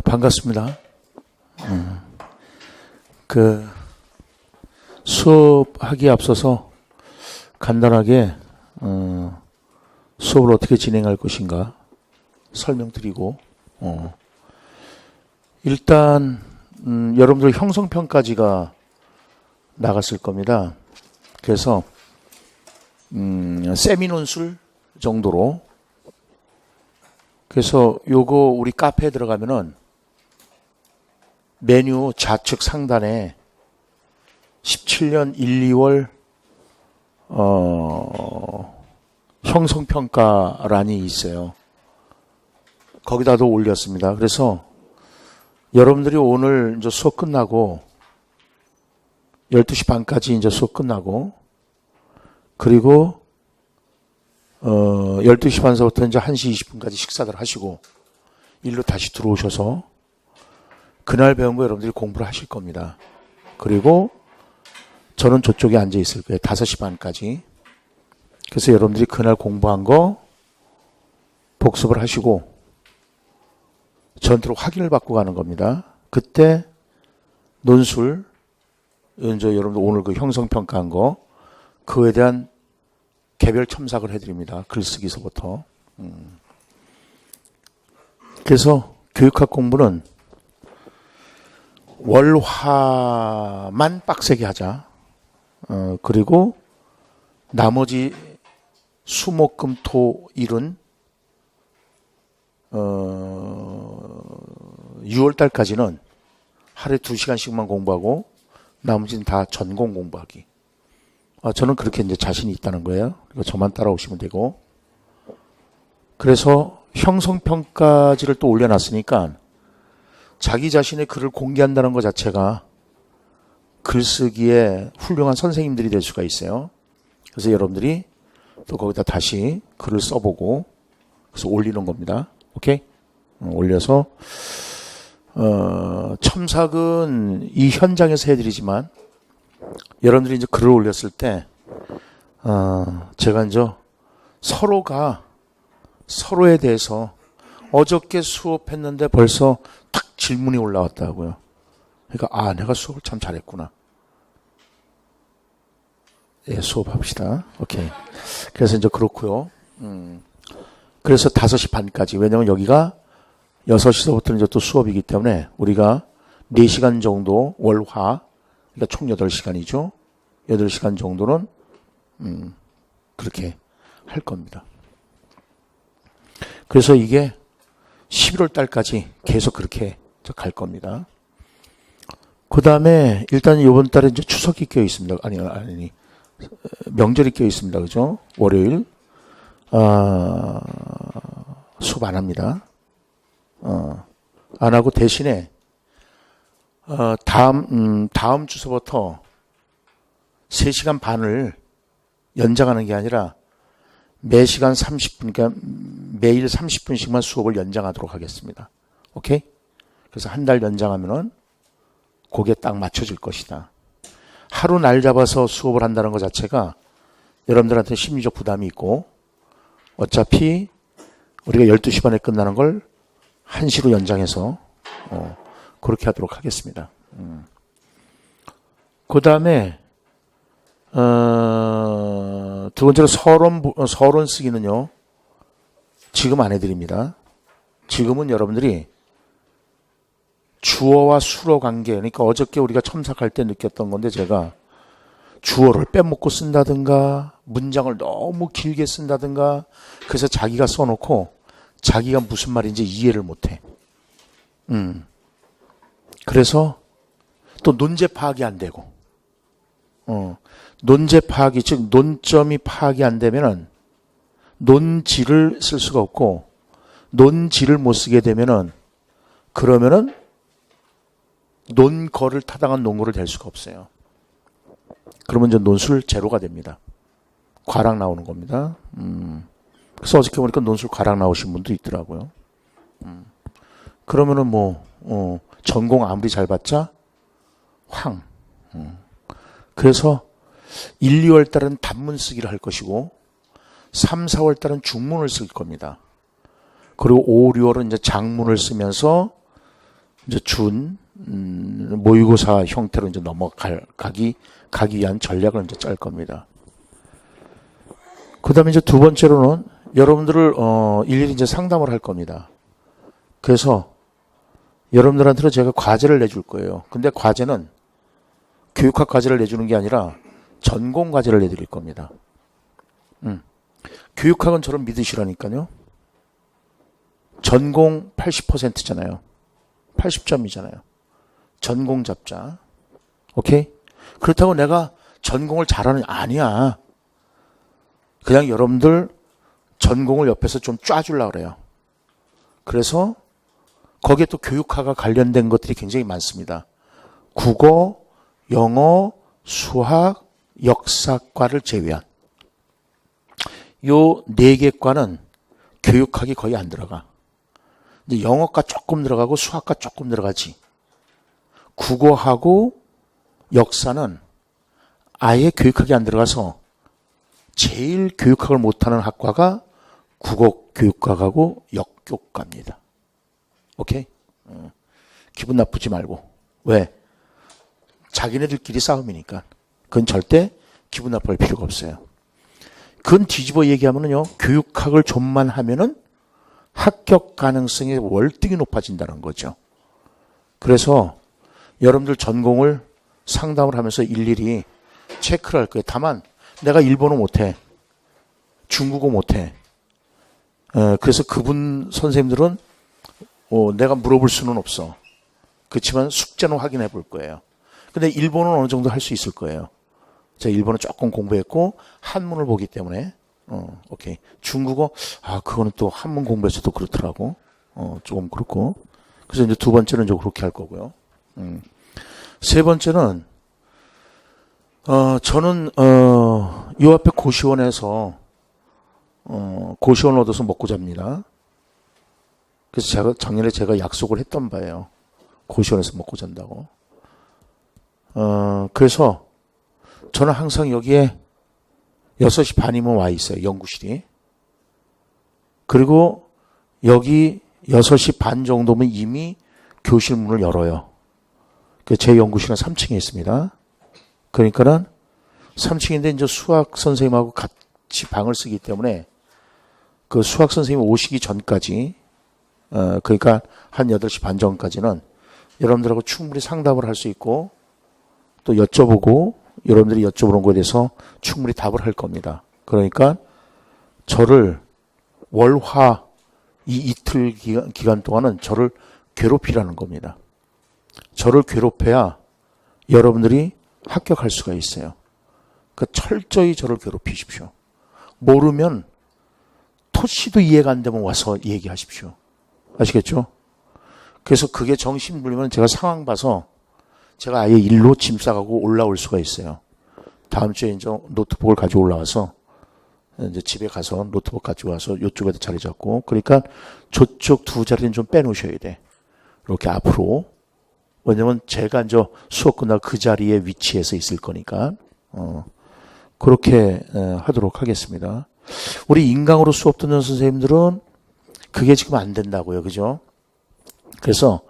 반갑습니다. 수업하기에 앞서서 간단하게 수업을 어떻게 진행할 것인가 설명드리고, 일단 여러분들 형성평가지가 나갔을 겁니다. 그래서 세미논술 정도로, 그래서 요거 우리 카페에 들어가면은 메뉴 좌측 상단에 17년 1, 2월 형성평가란이 있어요. 거기다도 올렸습니다. 그래서 여러분들이 오늘 이제 수업 끝나고 12시 반까지 이제 수업 끝나고, 그리고 12시 반서부터 이제 1시 20분까지 식사들 하시고 일로 다시 들어오셔서 그날 배운 거 여러분들이 공부를 하실 겁니다. 그리고 저는 저쪽에 앉아 있을 거예요. 5시 반까지. 그래서 여러분들이 그날 공부한 거 복습을 하시고 전투로 확인을 받고 가는 겁니다. 그때 논술, 이제 여러분들 오늘 그 형성평가한 거, 그거에 대한 개별 첨삭을 해드립니다. 글쓰기서부터. 그래서 교육학 공부는 월화만 빡세게 하자. 그리고 나머지 수목금토 일은 6월달까지는 하루에 2시간씩만 공부하고 나머지는 다 전공 공부하기. 저는 그렇게 이제 자신이 있다는 거예요. 그리고 저만 따라오시면 되고. 그래서 형성평가지를 또 올려놨으니까 자기 자신의 글을 공개한다는 것 자체가 글쓰기에 훌륭한 선생님들이 될 수가 있어요. 그래서 여러분들이 또 거기다 다시 글을 써보고 그래서 올리는 겁니다. 오케이? 올려서 첨삭은 이 현장에서 해드리지만 여러분들이 이제 글을 올렸을 때 제가 이제 서로가 서로에 대해서 어저께 수업했는데 벌써 탁 질문이 올라왔다고요. 그러니까 내가 수업을 참 잘했구나. 예, 수업합시다. 오케이. 그래서 이제 그렇고요. 그래서 5시 반까지. 왜냐면 여기가 6시서부터는 이제 또 수업이기 때문에 우리가 4시간 정도 월화, 그러니까 총 8시간이죠. 8시간 정도는 그렇게 할 겁니다. 그래서 이게 11월 달까지 계속 그렇게 갈 겁니다. 그 다음에 일단 이번 달에 이제 추석이 껴 있습니다. 아니, 명절이 껴 있습니다. 그죠? 월요일. 수업 안 합니다. 안 하고 대신에, 다음 주서부터 3시간 반을 연장하는 게 아니라 매시간 30분, 그러니까 매일 30분씩만 수업을 연장하도록 하겠습니다. 오케이? 그래서 한 달 연장하면은 그게 딱 맞춰질 것이다. 하루 날 잡아서 수업을 한다는 것 자체가 여러분들한테 심리적 부담이 있고, 어차피 우리가 12시 반에 끝나는 걸 1시로 연장해서 그렇게 하도록 하겠습니다. 그 다음에 두 번째로 서론 쓰기는요, 지금 안 해드립니다. 지금은 여러분들이 주어와 수어 관계, 그러니까 어저께 우리가 첨삭할 때 느꼈던 건데, 제가 주어를 빼먹고 쓴다든가 문장을 너무 길게 쓴다든가, 그래서 자기가 써놓고 자기가 무슨 말인지 이해를 못해. 그래서 또 논제 파악이 안 되고, 논제 파악이, 즉 논점이 파악이 안 되면은 논지를 쓸 수가 없고, 논지를 못 쓰게 되면은 그러면은 논거를 타당한 논거를 낼 수가 없어요. 그러면 이제 논술 제로가 됩니다. 과락 나오는 겁니다. 그래서 어저께 보니까 논술 과락 나오신 분도 있더라고요. 그러면은 전공 아무리 잘 봤자 그래서 1, 2월 달은 단문 쓰기를 할 것이고 3, 4월 달은 중문을 쓸 겁니다. 그리고 5, 6월은 이제 장문을 쓰면서 이제 모의고사 형태로 이제 가기 위한 전략을 이제 짤 겁니다. 그 다음에 이제 두 번째로는 여러분들을, 일일이 이제 상담을 할 겁니다. 그래서 여러분들한테는 제가 과제를 내줄 거예요. 근데 과제는 교육학 과제를 내주는 게 아니라 전공 과제를 내드릴 겁니다. 교육학은 저를 믿으시라니까요. 전공 80%잖아요. 80점이잖아요. 전공 잡자. 오케이? 그렇다고 내가 전공을 잘하는, 아니야. 그냥 여러분들 전공을 옆에서 좀 짜주려고 그래요. 그래서 거기에 또 교육학과 관련된 것들이 굉장히 많습니다. 국어, 영어, 수학, 역사과를 제외한 요 4개 과는 교육학이 거의 안 들어가. 이제 영어과 조금 들어가고 수학과 조금 들어가지. 국어하고 역사는 아예 교육학이 안 들어가서 제일 교육학을 못하는 학과가 국어교육과하고 역교과입니다. 오케이? 기분 나쁘지 말고. 왜? 자기네들끼리 싸움이니까. 그건 절대 기분 나쁠 필요가 없어요. 그건 뒤집어 얘기하면요, 교육학을 좀만 하면은 합격 가능성이 월등히 높아진다는 거죠. 그래서 여러분들 전공을 상담을 하면서 일일이 체크를 할 거예요. 다만 내가 일본어 못해, 중국어 못해. 그래서 그분 선생님들은 내가 물어볼 수는 없어. 그렇지만 숙제는 확인해 볼 거예요. 근데 일본어는 어느 정도 할 수 있을 거예요. 제가 일본어 조금 공부했고 한문을 보기 때문에 오케이. 중국어 그거는 또 한문 공부해서도 그렇더라고. 조금 그렇고. 그래서 이제 두 번째는 좀 그렇게 할 거고요. 세 번째는 저는 요 앞에 고시원에서 고시원 얻어서 먹고 잡니다. 그래서 작년에 제가 약속을 했던 바예요. 고시원에서 먹고 잔다고. 그래서 저는 항상 여기에 6시 반이면 와 있어요. 연구실이. 그리고 여기 6시 반 정도면 이미 교실 문을 열어요. 제 연구실은 3층에 있습니다. 그러니까는 3층인데 이제 수학 선생님하고 같이 방을 쓰기 때문에 그 수학 선생님이 오시기 전까지, 그러니까 한 8시 반 전까지는 여러분들하고 충분히 상담을 할 수 있고 또 여쭤보고 여러분들이 여쭤보는 것에 대해서 충분히 답을 할 겁니다. 그러니까 저를 월화 이 이틀 기간 동안은 저를 괴롭히라는 겁니다. 저를 괴롭혀야 여러분들이 합격할 수가 있어요. 그러니까 철저히 저를 괴롭히십시오. 모르면 토시도 이해가 안 되면 와서 얘기하십시오. 아시겠죠? 그래서 그게 정신 불리면 제가 상황 봐서 제가 아예 일로 짐 싸가고 올라올 수가 있어요. 다음 주에 이제 노트북을 가지고 올라와서 이제 집에 가서 노트북 가지고 와서 이쪽에다 자리 잡고, 그러니까 저쪽 두 자리는 좀 빼놓으셔야 돼. 이렇게 앞으로. 왜냐면 제가 이제 수업 끝나고 그 자리에 위치해서 있을 거니까. 그렇게 하도록 하겠습니다. 우리 인강으로 수업 듣는 선생님들은 그게 지금 안 된다고요. 그죠? 그래서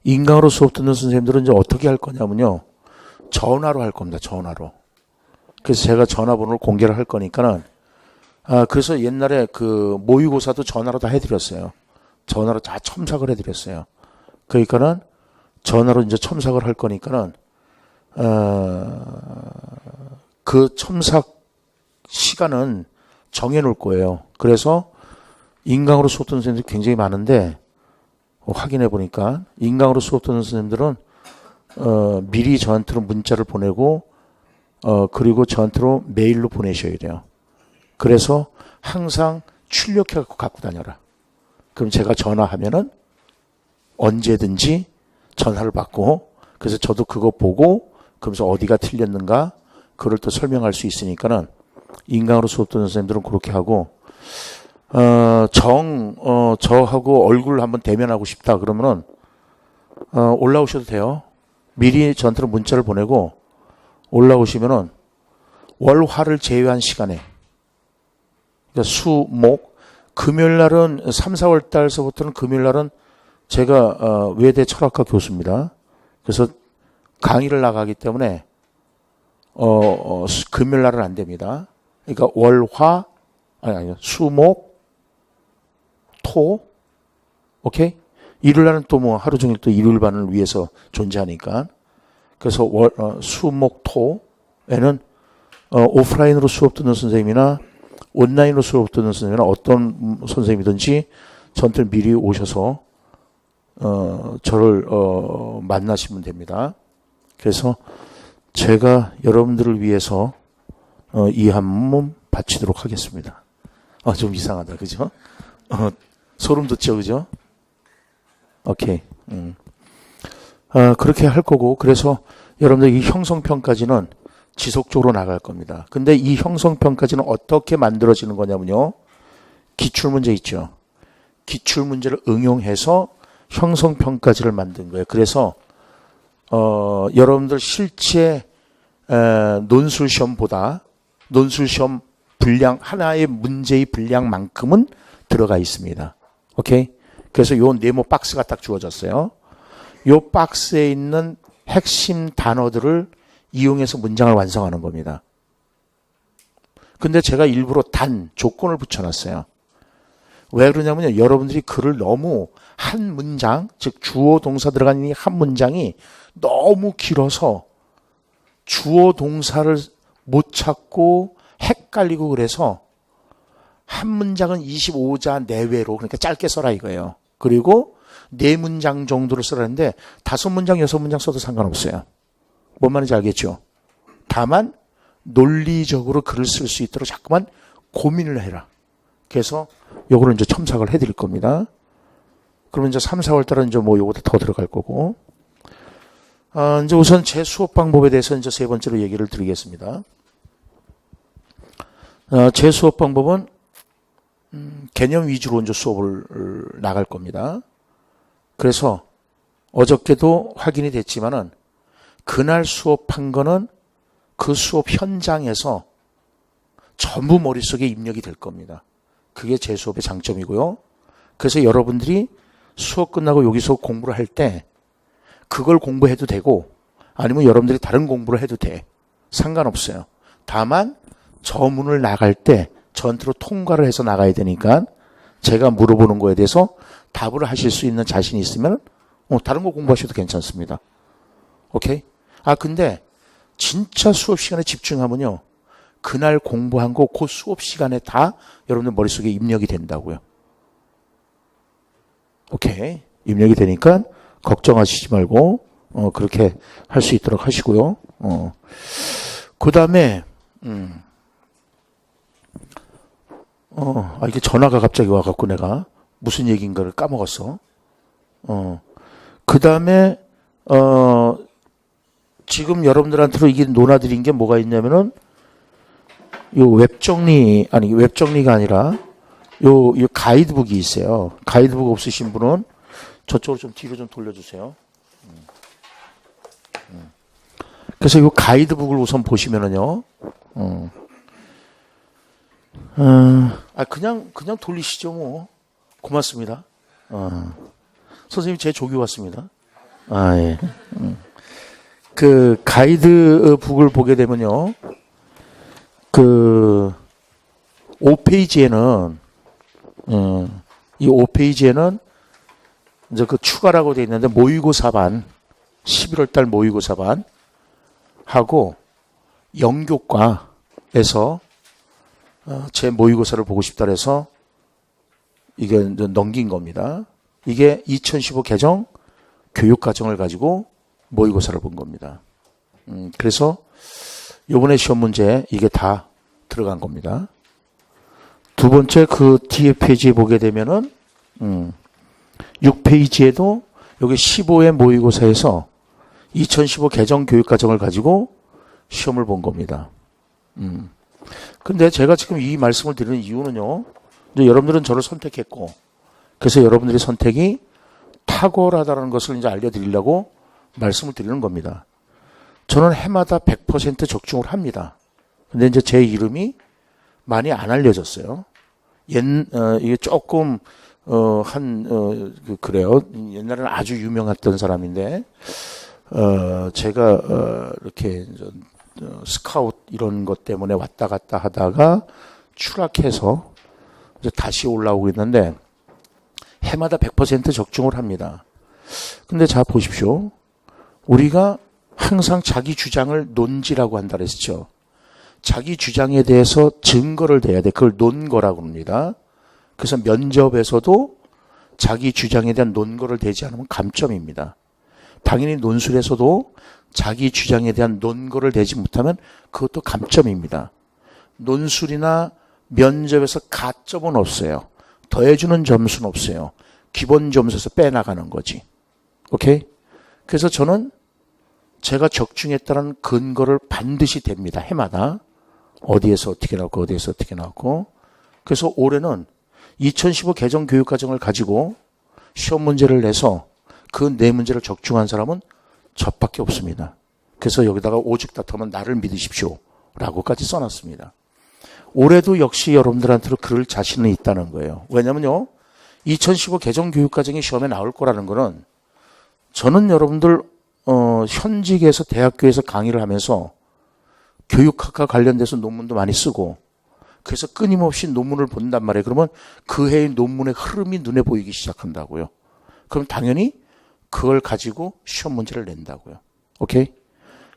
인강으로 수업 듣는 선생님들은 이제 어떻게 할 거냐면요. 전화로 할 겁니다. 전화로. 그래서 제가 전화번호를 공개를 할 거니까는, 그래서 옛날에 그 모의고사도 전화로 다 해드렸어요. 전화로 다 첨삭을 해드렸어요. 그러니까는 전화로 이제 첨삭을 할 거니까는, 그 첨삭 시간은 정해 놓을 거예요. 그래서 인강으로 수업 듣는 선생님들이 굉장히 많은데, 확인해 보니까 인강으로 수업 듣는 선생님들은 미리 저한테로 문자를 보내고 그리고 저한테로 메일로 보내셔야 돼요. 그래서 항상 출력해 갖고 다녀라. 그럼 제가 전화하면은 언제든지 전화를 받고, 그래서 저도 그거 보고 그러면서 어디가 틀렸는가 그걸 또 설명할 수 있으니까는 인강으로 수업 듣는 선생님들은 그렇게 하고, 저하고 얼굴 한번 대면하고 싶다 그러면은 올라오셔도 돼요. 미리 저한테는 문자를 보내고 올라오시면은 월화를 제외한 시간에, 그러니까 수, 목, 금요일 날은 3, 4월 달서부터는 금요일 날은 제가 외대 철학과 교수입니다. 그래서 강의를 나가기 때문에 금요일 날은 안 됩니다. 그러니까 월화 아니 수목 토 오케이? 일요일 날은 또 뭐 하루 종일 또 일요일 반을 위해서 존재하니까 그래서 수목 토에는 오프라인으로 수업 듣는 선생님이나 온라인으로 수업 듣는 선생님이나 어떤 선생님이든지 저한테 미리 오셔서 저를 만나시면 됩니다. 그래서 제가 여러분들을 위해서 이 한 몸 바치도록 하겠습니다. 좀 이상하다, 그죠? 소름 돋죠, 그죠? 오케이. 그렇게 할 거고, 그래서 여러분들 이 형성편까지는 지속적으로 나갈 겁니다. 근데 이 형성편까지는 어떻게 만들어지는 거냐면요. 기출문제 있죠. 기출문제를 응용해서 형성편까지를 만든 거예요. 그래서 여러분들 실제 논술시험보다 논술시험 분량 하나의 문제의 분량만큼은 들어가 있습니다. 오케이? 그래서 요 네모 박스가 딱 주어졌어요. 요 박스에 있는 핵심 단어들을 이용해서 문장을 완성하는 겁니다. 근데 제가 일부러 조건을 붙여놨어요. 왜 그러냐면요. 여러분들이 글을 너무 한 문장, 즉 주어 동사 들어간 이 한 문장이 너무 길어서 주어 동사를 못 찾고 헷갈리고 그래서 한 문장은 25자 내외로 그러니까 짧게 써라 이거예요. 그리고 4문장 정도를 쓰라는데 5문장, 6문장 써도 상관없어요. 뭔 말인지 알겠죠? 다만 논리적으로 글을 쓸 수 있도록 자꾸만 고민을 해라. 그래서 요거를 이제 첨삭을 해드릴 겁니다. 그러면 이제 3, 4월 달은 이제 뭐 요거도 더 들어갈 거고. 이제 우선 제 수업 방법에 대해서 이제 세 번째로 얘기를 드리겠습니다. 제 수업 방법은 개념 위주로 이제 수업을 나갈 겁니다. 그래서 어저께도 확인이 됐지만은 그날 수업한 거는 그 수업 현장에서 전부 머릿속에 입력이 될 겁니다. 그게 제 수업의 장점이고요. 그래서 여러분들이 수업 끝나고 여기서 공부를 할 때 그걸 공부해도 되고 아니면 여러분들이 다른 공부를 해도 돼. 상관없어요. 다만 저 문을 나갈 때 전투로 통과를 해서 나가야 되니까 제가 물어보는 거에 대해서 답을 하실 수 있는 자신이 있으면 다른 거 공부하셔도 괜찮습니다. 오케이? 근데 진짜 수업 시간에 집중하면요. 그날 공부한 거 그 수업 시간에 다 여러분들 머릿속에 입력이 된다고요. 오케이. 입력이 되니까 걱정하시지 말고 그렇게 할 수 있도록 하시고요. 그 다음에 이게 전화가 갑자기 와갖고 내가 무슨 얘기인가를 까먹었어. 그 다음에 지금 여러분들한테로 이게 논하드린 게 뭐가 있냐면은 요 웹정리가 아니라 요 가이드북이 있어요. 가이드북 없으신 분은 저쪽으로 좀 뒤로 좀 돌려주세요. 그래서 요 가이드북을 우선 보시면은요. 그냥 돌리시죠 뭐. 고맙습니다. 선생님 제 조기 왔습니다. 예. 그 가이드북을 보게 되면요. 그 5페이지에는 이 5페이지에는 이제 그 추가라고 되어 있는데 모의고사반 11월 달 모의고사반 하고 영교과에서 제 모의고사를 보고 싶다 해서 이게 넘긴 겁니다. 이게 2015 개정 교육과정을 가지고 모의고사를 본 겁니다. 그래서 이번에 시험 문제 이게 다 들어간 겁니다. 두 번째 그 뒤에 페이지에 보게 되면은 6페이지에도 여기 15회 모의고사에서 2015 개정 교육과정을 가지고 시험을 본 겁니다. 근데 제가 지금 이 말씀을 드리는 이유는요. 이제 여러분들은 저를 선택했고 그래서 여러분들의 선택이 탁월하다는 것을 이제 알려드리려고 말씀을 드리는 겁니다. 저는 해마다 100% 적중을 합니다. 근데 이제 제 이름이 많이 안 알려졌어요. 이게 조금 그래요. 옛날에는 아주 유명했던 사람인데, 제가, 이렇게, 스카웃 이런 것 때문에 왔다 갔다 하다가 추락해서 이제 다시 올라오고 있는데, 해마다 100% 적중을 합니다. 근데 자, 보십시오. 우리가 항상 자기 주장을 논지라고 한다 그랬죠. 자기 주장에 대해서 증거를 대야 돼. 그걸 논거라고 합니다. 그래서 면접에서도 자기 주장에 대한 논거를 대지 않으면 감점입니다. 당연히 논술에서도 자기 주장에 대한 논거를 대지 못하면 그것도 감점입니다. 논술이나 면접에서 가점은 없어요. 더해주는 점수는 없어요. 기본 점수에서 빼나가는 거지. 오케이? 그래서 저는 제가 적중했다는 근거를 반드시 댑니다. 해마다. 어디에서 어떻게 나왔고 어디에서 어떻게 나왔고. 그래서 올해는 2015 개정 교육과정을 가지고 시험 문제를 내서 그 네 문제를 적중한 사람은 저밖에 없습니다. 그래서 여기다가 오직 다투면 나를 믿으십시오 라고까지 써놨습니다. 올해도 역시 여러분들한테는 그럴 자신은 있다는 거예요. 왜냐면요, 2015 개정 교육과정이 시험에 나올 거라는 거는 저는 여러분들 현직에서 대학교에서 강의를 하면서 교육학과 관련돼서 논문도 많이 쓰고 그래서 끊임없이 논문을 본단 말이에요. 그러면 그 해의 논문의 흐름이 눈에 보이기 시작한다고요. 그럼 당연히 그걸 가지고 시험 문제를 낸다고요. 오케이?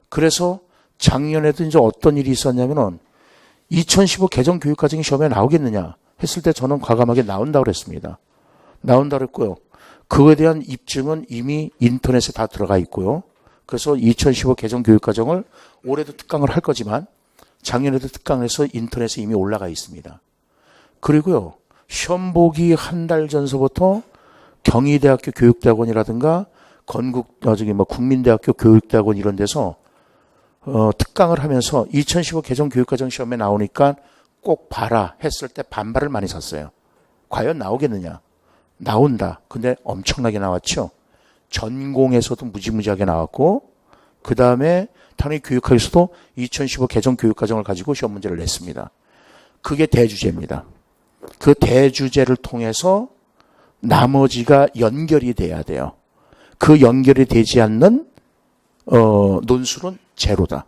그래서 작년에도 이제 어떤 일이 있었냐면은 2015 개정 교육과정이 시험에 나오겠느냐 했을 때 저는 과감하게 나온다고 그랬습니다. 나온다고 그랬고요. 그거에 대한 입증은 이미 인터넷에 다 들어가 있고요. 그래서 2015 개정 교육과정을 올해도 특강을 할 거지만 작년에도 특강을 해서 인터넷에 이미 올라가 있습니다. 그리고요, 시험 보기 한 달 전서부터 경희대학교 교육대학원이라든가 국민대학교 교육대학원 이런 데서 특강을 하면서 2015 개정 교육과정 시험에 나오니까 꼭 봐라 했을 때 반발을 많이 샀어요. 과연 나오겠느냐? 나온다. 근데 엄청나게 나왔죠. 전공에서도 무지무지하게 나왔고 그 다음에 당연히 교육학에서도 2015 개정 교육과정을 가지고 시험 문제를 냈습니다. 그게 대주제입니다. 그 대주제를 통해서 나머지가 연결이 돼야 돼요. 그 연결이 되지 않는 논술은 제로다.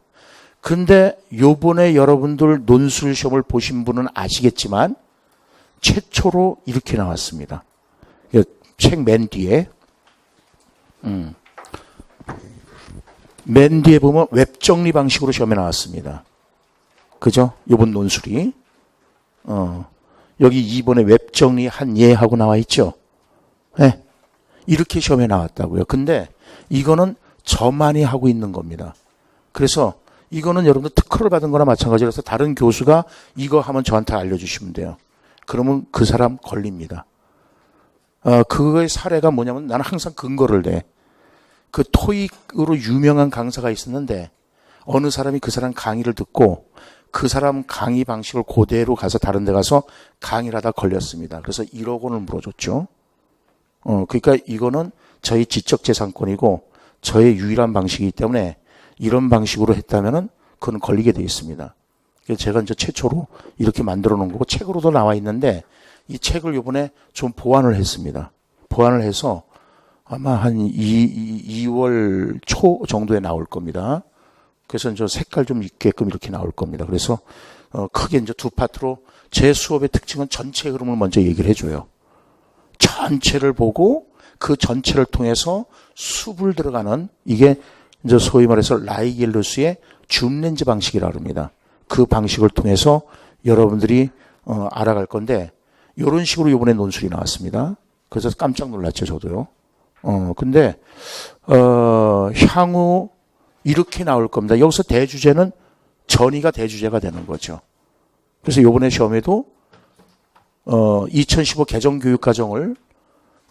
근데 요번에 여러분들 논술 시험을 보신 분은 아시겠지만 최초로 이렇게 나왔습니다. 책 맨 뒤에 맨 뒤에 보면 웹정리 방식으로 시험에 나왔습니다. 그죠? 요번 논술이 여기 2번에 웹정리 한 예하고 나와 있죠. 네. 이렇게 시험에 나왔다고요. 근데 이거는 저만이 하고 있는 겁니다. 그래서 이거는 여러분들 특허를 받은 거나 마찬가지라서 다른 교수가 이거 하면 저한테 알려주시면 돼요. 그러면 그 사람 걸립니다. 그거의 사례가 뭐냐면 나는 항상 근거를 내. 그 토익으로 유명한 강사가 있었는데 어느 사람이 그 사람 강의를 듣고 그 사람 강의 방식을 그대로 가서 다른 데 가서 강의를 하다 걸렸습니다. 그래서 1억 원을 물어줬죠. 그러니까 이거는 저희 지적재산권이고 저의 유일한 방식이기 때문에 이런 방식으로 했다면은 그건 걸리게 되어 있습니다. 그래서 제가 이제 최초로 이렇게 만들어 놓은 거고 책으로도 나와 있는데 이 책을 이번에 좀 보완을 했습니다. 보완을 해서 아마 한 2월 초 정도에 나올 겁니다. 그래서 이제 색깔 좀 있게끔 이렇게 나올 겁니다. 그래서 크게 이제 두 파트로 제 수업의 특징은 전체 흐름을 먼저 얘기를 해줘요. 전체를 보고 그 전체를 통해서 숲을 들어가는 이게 이제 소위 말해서 라이겔루스의 줌렌즈 방식이라고 합니다. 그 방식을 통해서 여러분들이 알아갈 건데 이런 식으로 이번에 논술이 나왔습니다. 그래서 깜짝 놀랐죠, 저도요. 근데 향후 이렇게 나올 겁니다. 여기서 대주제는 전이가 대주제가 되는 거죠. 그래서 이번에 시험에도 2015 개정 교육과정을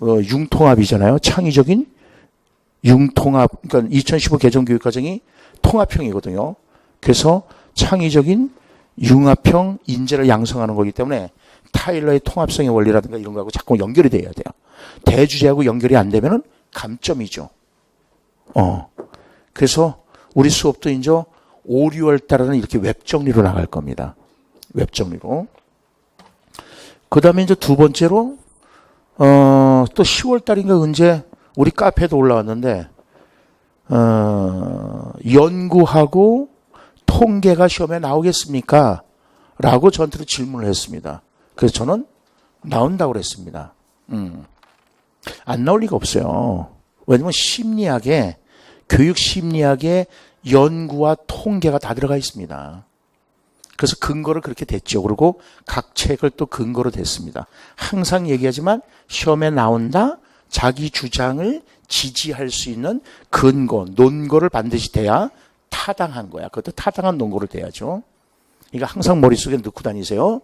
융통합이잖아요. 창의적인 융통합. 그러니까 2015 개정 교육과정이 통합형이거든요. 그래서 창의적인 융합형 인재를 양성하는 거기 때문에 타일러의 통합성의 원리라든가 이런 거하고 자꾸 연결이 돼야 돼요. 대주제하고 연결이 안 되면은 감점이죠. 그래서 우리 수업도 이제 5, 6월 달에는 이렇게 웹정리로 나갈 겁니다. 웹정리로. 그 다음에 이제 두 번째로 또 10월 달인가 언제 우리 카페에도 올라왔는데, 연구하고 통계가 시험에 나오겠습니까? 라고 저한테 질문을 했습니다. 그래서 저는 나온다고 그랬습니다. 안 나올 리가 없어요. 왜냐면 심리학에, 교육 심리학에 연구와 통계가 다 들어가 있습니다. 그래서 근거를 그렇게 댔죠. 그리고 각 책을 또 근거로 댔습니다. 항상 얘기하지만 시험에 나온다, 자기 주장을 지지할 수 있는 근거, 논거를 반드시 대야 타당한 거야. 그것도 타당한 논거를 대야죠. 그러니까 항상 머릿속에 넣고 다니세요.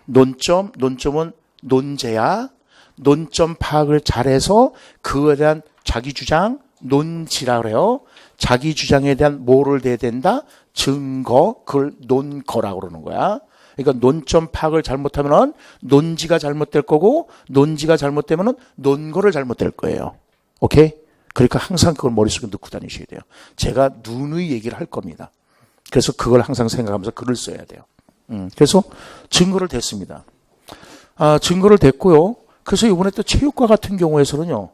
논점은 논제야. 논점 파악을 잘해서 그거에 대한 자기 주장, 논지라 그래요. 자기 주장에 대한 뭐를 대야 된다? 증거, 그걸 논거라고 그러는 거야. 그러니까 논점 파악을 잘못하면 논지가 잘못될 거고, 논지가 잘못되면 논거를 잘못될 거예요. 오케이? 그러니까 항상 그걸 머릿속에 넣고 다니셔야 돼요. 제가 누누이 얘기를 할 겁니다. 그래서 그걸 항상 생각하면서 글을 써야 돼요. 그래서 증거를 댔습니다. 증거를 댔고요. 그래서 이번에 또 체육과 같은 경우에서는요,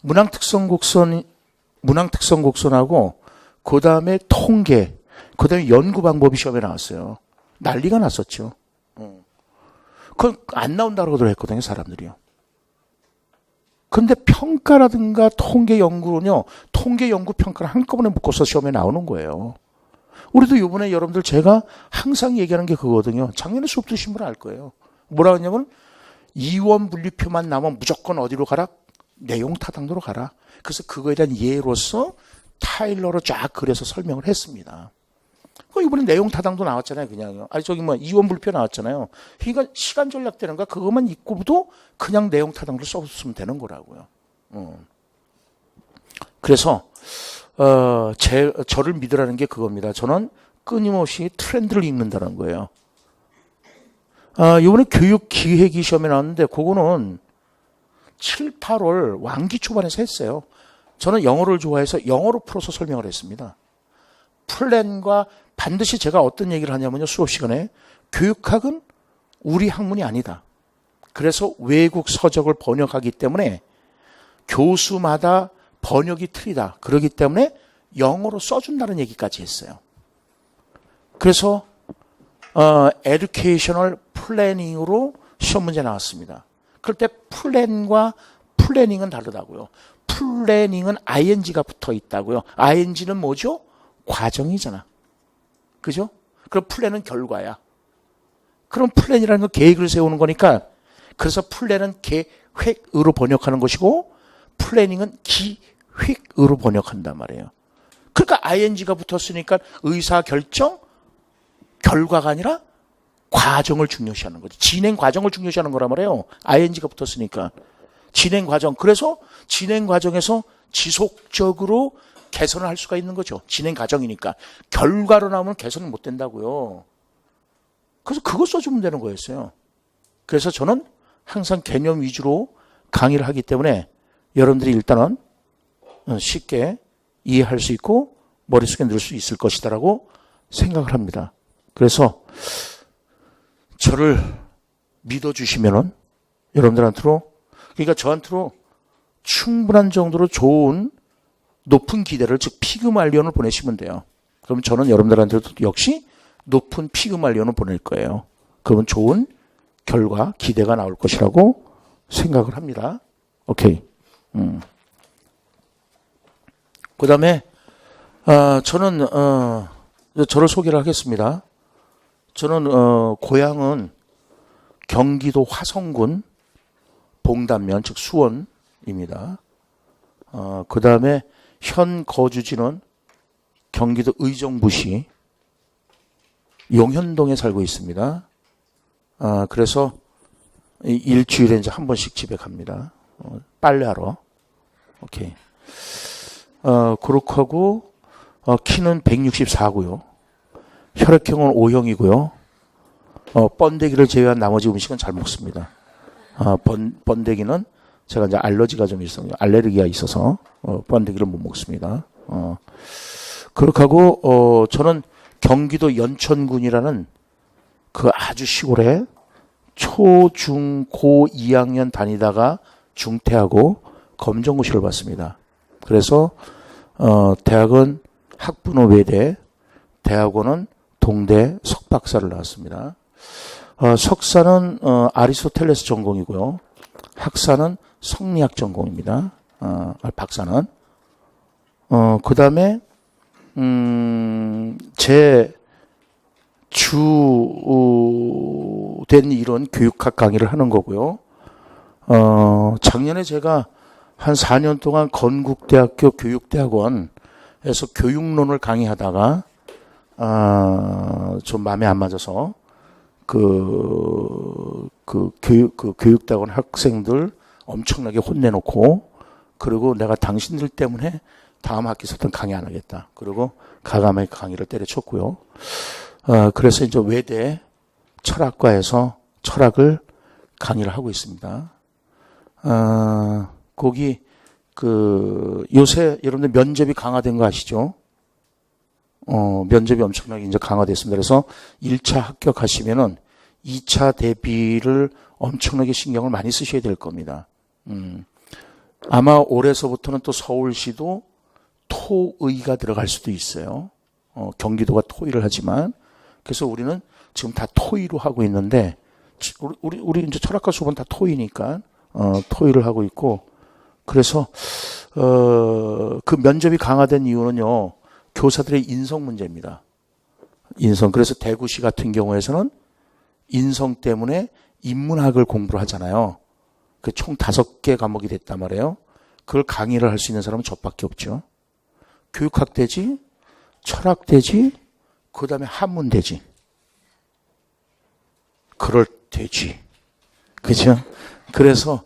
문항특성 곡선하고, 그 다음에 통계, 그 다음에 연구 방법이 시험에 나왔어요. 난리가 났었죠. 그건 안 나온다고 했거든요, 사람들이요. 근데 평가라든가 통계 연구는요, 통계 연구 평가를 한꺼번에 묶어서 시험에 나오는 거예요. 우리도 이번에 여러분들 제가 항상 얘기하는 게 그거거든요. 작년에 수업 들으신 분은 알 거예요. 뭐라 하냐면, 이원 분류표만 나오면 무조건 어디로 가라? 내용 타당도로 가라. 그래서 그거에 대한 예로서 타일러로 쫙 그려서 설명을 했습니다. 이번에 내용 타당도 나왔잖아요, 그냥요. 이원 분류표 나왔잖아요. 그러니까 시간 전략되는 거 그것만 있고도 그냥 내용 타당도를 써줬으면 되는 거라고요. 그래서 저를 믿으라는 게 그겁니다. 저는 끊임없이 트렌드를 읽는다는 거예요. 이번에 교육기획이 시험에 나왔는데 그거는 7, 8월 왕기 초반에서 했어요. 저는 영어를 좋아해서 영어로 풀어서 설명을 했습니다. 플랜과 반드시 제가 어떤 얘기를 하냐면요. 수업 시간에 교육학은 우리 학문이 아니다. 그래서 외국 서적을 번역하기 때문에 교수마다 번역이 틀리다. 그렇기 때문에 영어로 써준다는 얘기까지 했어요. 그래서 에듀케이셔널 플래닝으로 시험 문제 나왔습니다. 그럴 때 플랜과 플래닝은 다르다고요. 플래닝은 ing가 붙어 있다고요. ing는 뭐죠? 과정이잖아. 그죠? 그럼 플랜은 결과야. 그럼 플랜이라는 건 계획을 세우는 거니까, 그래서 플랜은 계획으로 번역하는 것이고 플래닝은 기획으로 번역한단 말이에요. 그러니까 ing가 붙었으니까 의사결정, 결과가 아니라 과정을 중요시하는 거죠. 진행 과정을 중요시하는 거란 말이에요. ing가 붙었으니까. 진행 과정. 그래서 진행 과정에서 지속적으로 개선을 할 수가 있는 거죠. 진행 과정이니까. 결과로 나오면 개선은 못 된다고요. 그래서 그거 써주면 되는 거였어요. 그래서 저는 항상 개념 위주로 강의를 하기 때문에 여러분들이 일단은 쉽게 이해할 수 있고 머릿속에 넣을 수 있을 것이다라고 생각을 합니다. 그래서 저를 믿어주시면은 여러분들한테로, 그러니까 저한테로 충분한 정도로 좋은 높은 기대를, 즉 피그말리온을 보내시면 돼요. 그럼 저는 여러분들한테도 역시 높은 피그말리온을 보낼 거예요. 그러면 좋은 결과, 기대가 나올 것이라고 생각을 합니다. 오케이. 그 다음에 저는 저를 소개를 하겠습니다. 저는 고향은 경기도 화성군 봉단면, 즉 수원입니다. 그 다음에 현 거주지는 경기도 의정부시 용현동에 살고 있습니다. 그래서 일주일에 이제 한 번씩 집에 갑니다. 빨래하러. 오케이. 그렇게 하고 키는 164고요. 혈액형은 O형이고요. 번데기를 제외한 나머지 음식은 잘 먹습니다. 번데기는 제가 이제 알러지가 좀 있어요. 알레르기가 있어서 번데기를 못 먹습니다. 그렇게 하고 저는 경기도 연천군이라는 그 아주 시골에 초, 중, 고 2학년 다니다가 중퇴하고 검정고시를 봤습니다. 그래서 대학은 학부는 외대, 대학원은 동대 석박사를 나왔습니다. 석사는 아리스토텔레스 전공이고요. 학사는 성리학 전공입니다. 박사는. 그 다음에 제 주된 일은 교육학 강의를 하는 거고요. 작년에 제가 한 4년 동안 건국대학교 교육대학원에서 교육론을 강의하다가 좀 마음에 안 맞아서 교육대학원 학생들 엄청나게 혼내놓고, 그리고 내가 당신들 때문에 다음 학기서부터 강의 안 하겠다. 그리고 가감하게 강의를 때려쳤고요. 그래서 이제 외대 철학과에서 철학을 강의를 하고 있습니다. 거기 요새 여러분들 면접이 강화된 거 아시죠? 면접이 엄청나게 이제 강화됐습니다. 그래서 1차 합격하시면은 2차 대비를 엄청나게 신경을 많이 쓰셔야 될 겁니다. 아마 올해서부터는 또 서울시도 토의가 들어갈 수도 있어요. 경기도가 토의를 하지만, 그래서 우리는 지금 다 토의로 하고 있는데, 우리 이제 철학과 수업은 다 토의니까, 토의를 하고 있고, 그래서, 그 면접이 강화된 이유는요, 교사들의 인성 문제입니다. 인성. 그래서 대구시 같은 경우에서는 인성 때문에 인문학을 공부를 하잖아요. 그 총 5개 과목이 됐단 말이에요. 그걸 강의를 할 수 있는 사람은 저밖에 없죠. 교육학 되지, 철학 되지, 그 다음에 한문 되지. 그럴 되지. 그죠? 그래서,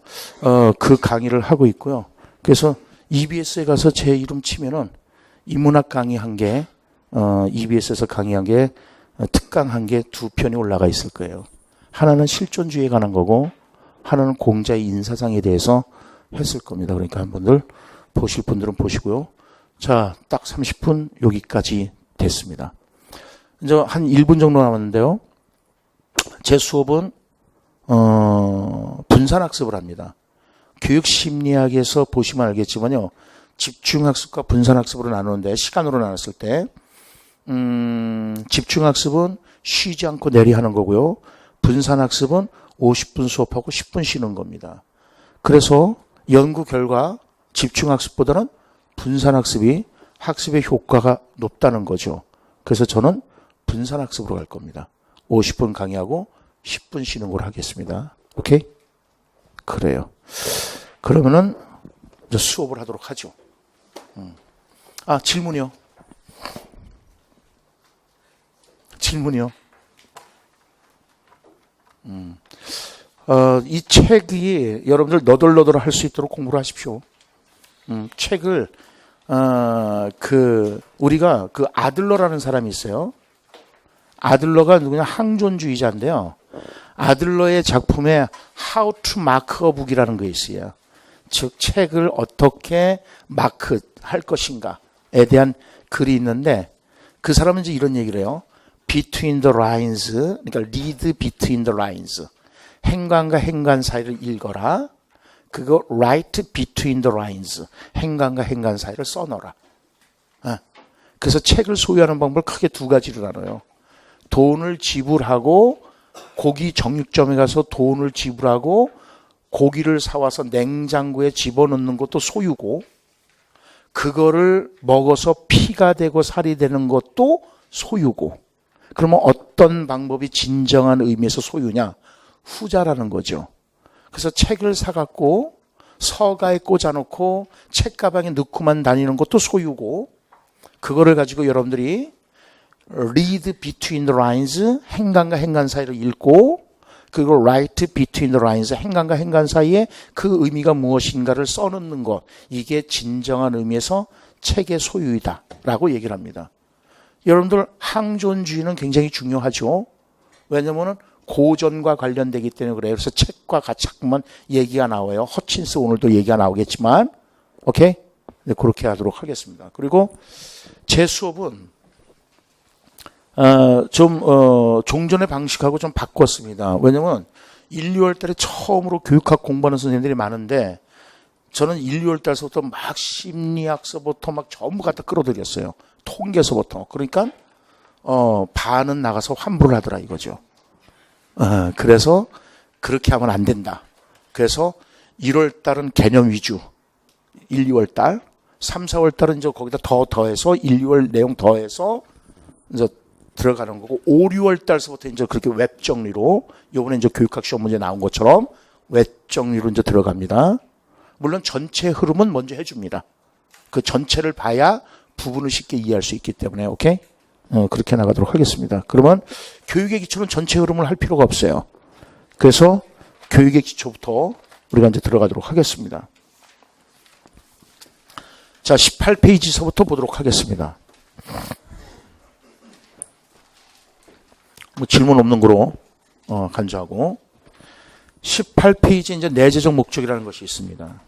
그 강의를 하고 있고요. 그래서 EBS에 가서 제 이름 치면은 인문학 강의 한 개, EBS에서 강의한 게, 특강 한 개 2편이 올라가 있을 거예요. 하나는 실존주의에 관한 거고, 하나는 공자의 인사상에 대해서 했을 겁니다. 그러니까 한 분들, 보실 분들은 보시고요. 자, 딱 30분 여기까지 됐습니다. 이제 한 1분 정도 남았는데요. 제 수업은, 분산학습을 합니다. 교육심리학에서 보시면 알겠지만요. 집중학습과 분산학습으로 나누는데, 시간으로 나눴을 때, 집중학습은 쉬지 않고 내리하는 거고요. 분산학습은 50분 수업하고 10분 쉬는 겁니다. 그래서 연구 결과 집중학습보다는 분산학습이 학습의 효과가 높다는 거죠. 그래서 저는 분산학습으로 갈 겁니다. 50분 강의하고 10분 쉬는 걸 하겠습니다. 오케이? 그래요. 그러면은 이제 수업을 하도록 하죠. 질문이요. 질문이요. 이 책이 여러분들 너덜너덜 할 수 있도록 공부를 하십시오. 책을, 우리가 아들러라는 사람이 있어요. 아들러가 누구냐? 항존주의자인데요. 아들러의 작품에 How to Mark a Book이라는 게 있어요. 즉, 책을 어떻게 마크 할 것인가에 대한 글이 있는데, 그 사람은 이제 이런 얘기를 해요. Between the lines, 그러니까 read between the lines. 행간과 행간 사이를 읽어라. 그거 write between the lines. 행간과 행간 사이를 써넣어라. 그래서 책을 소유하는 방법을 크게 2가지로 나눠요. 돈을 지불하고 고기 정육점에 가서 돈을 지불하고 고기를 사와서 냉장고에 집어넣는 것도 소유고, 그거를 먹어서 피가 되고 살이 되는 것도 소유고, 그러면 어떤 방법이 진정한 의미에서 소유냐? 후자라는 거죠. 그래서 책을 사갖고 서가에 꽂아놓고 책가방에 넣고만 다니는 것도 소유고, 그거를 가지고 여러분들이 read between the lines, 행간과 행간 사이를 읽고, 그리고 write between the lines, 행간과 행간 사이에 그 의미가 무엇인가를 써놓는 것, 이게 진정한 의미에서 책의 소유이다 라고 얘기를 합니다. 여러분들 항존주의는 굉장히 중요하죠. 왜냐하면 고전과 관련되기 때문에 그래요. 그래서 책과 같이 자꾸만 얘기가 나와요. 허친스 오늘도 얘기가 나오겠지만, 오케이? 네, 그렇게 하도록 하겠습니다. 그리고 제 수업은 종전의 방식하고 좀 바꿨습니다. 왜냐하면 1, 2월 달에 처음으로 교육학 공부하는 선생님들이 많은데 저는 1, 2월 달서부터 막 심리학서부터 막 전부 갖다 끌어들였어요. 통계서부터. 그러니까 반은 나가서 환불을 하더라 이거죠. 그래서 그렇게 하면 안 된다. 그래서 1월 달은 개념 위주. 1, 2월 달. 3, 4월 달은 이제 거기다 더해서 1, 2월 내용 더해서 이제 들어가는 거고 5, 6월 달서부터 이제 그렇게 웹 정리로 요번에 이제 교육학 시험 문제 나온 것처럼 웹 정리로 이제 들어갑니다. 물론 전체 흐름은 먼저 해줍니다. 그 전체를 봐야 부분을 쉽게 이해할 수 있기 때문에 오케이? 그렇게 나가도록 하겠습니다. 그러면 교육의 기초는 전체 흐름을 할 필요가 없어요. 그래서 교육의 기초부터 우리가 이제 들어가도록 하겠습니다. 자, 18페이지서부터 보도록 하겠습니다. 뭐 질문 없는 거로 간주하고 18페이지 이제 내재적 목적이라는 것이 있습니다.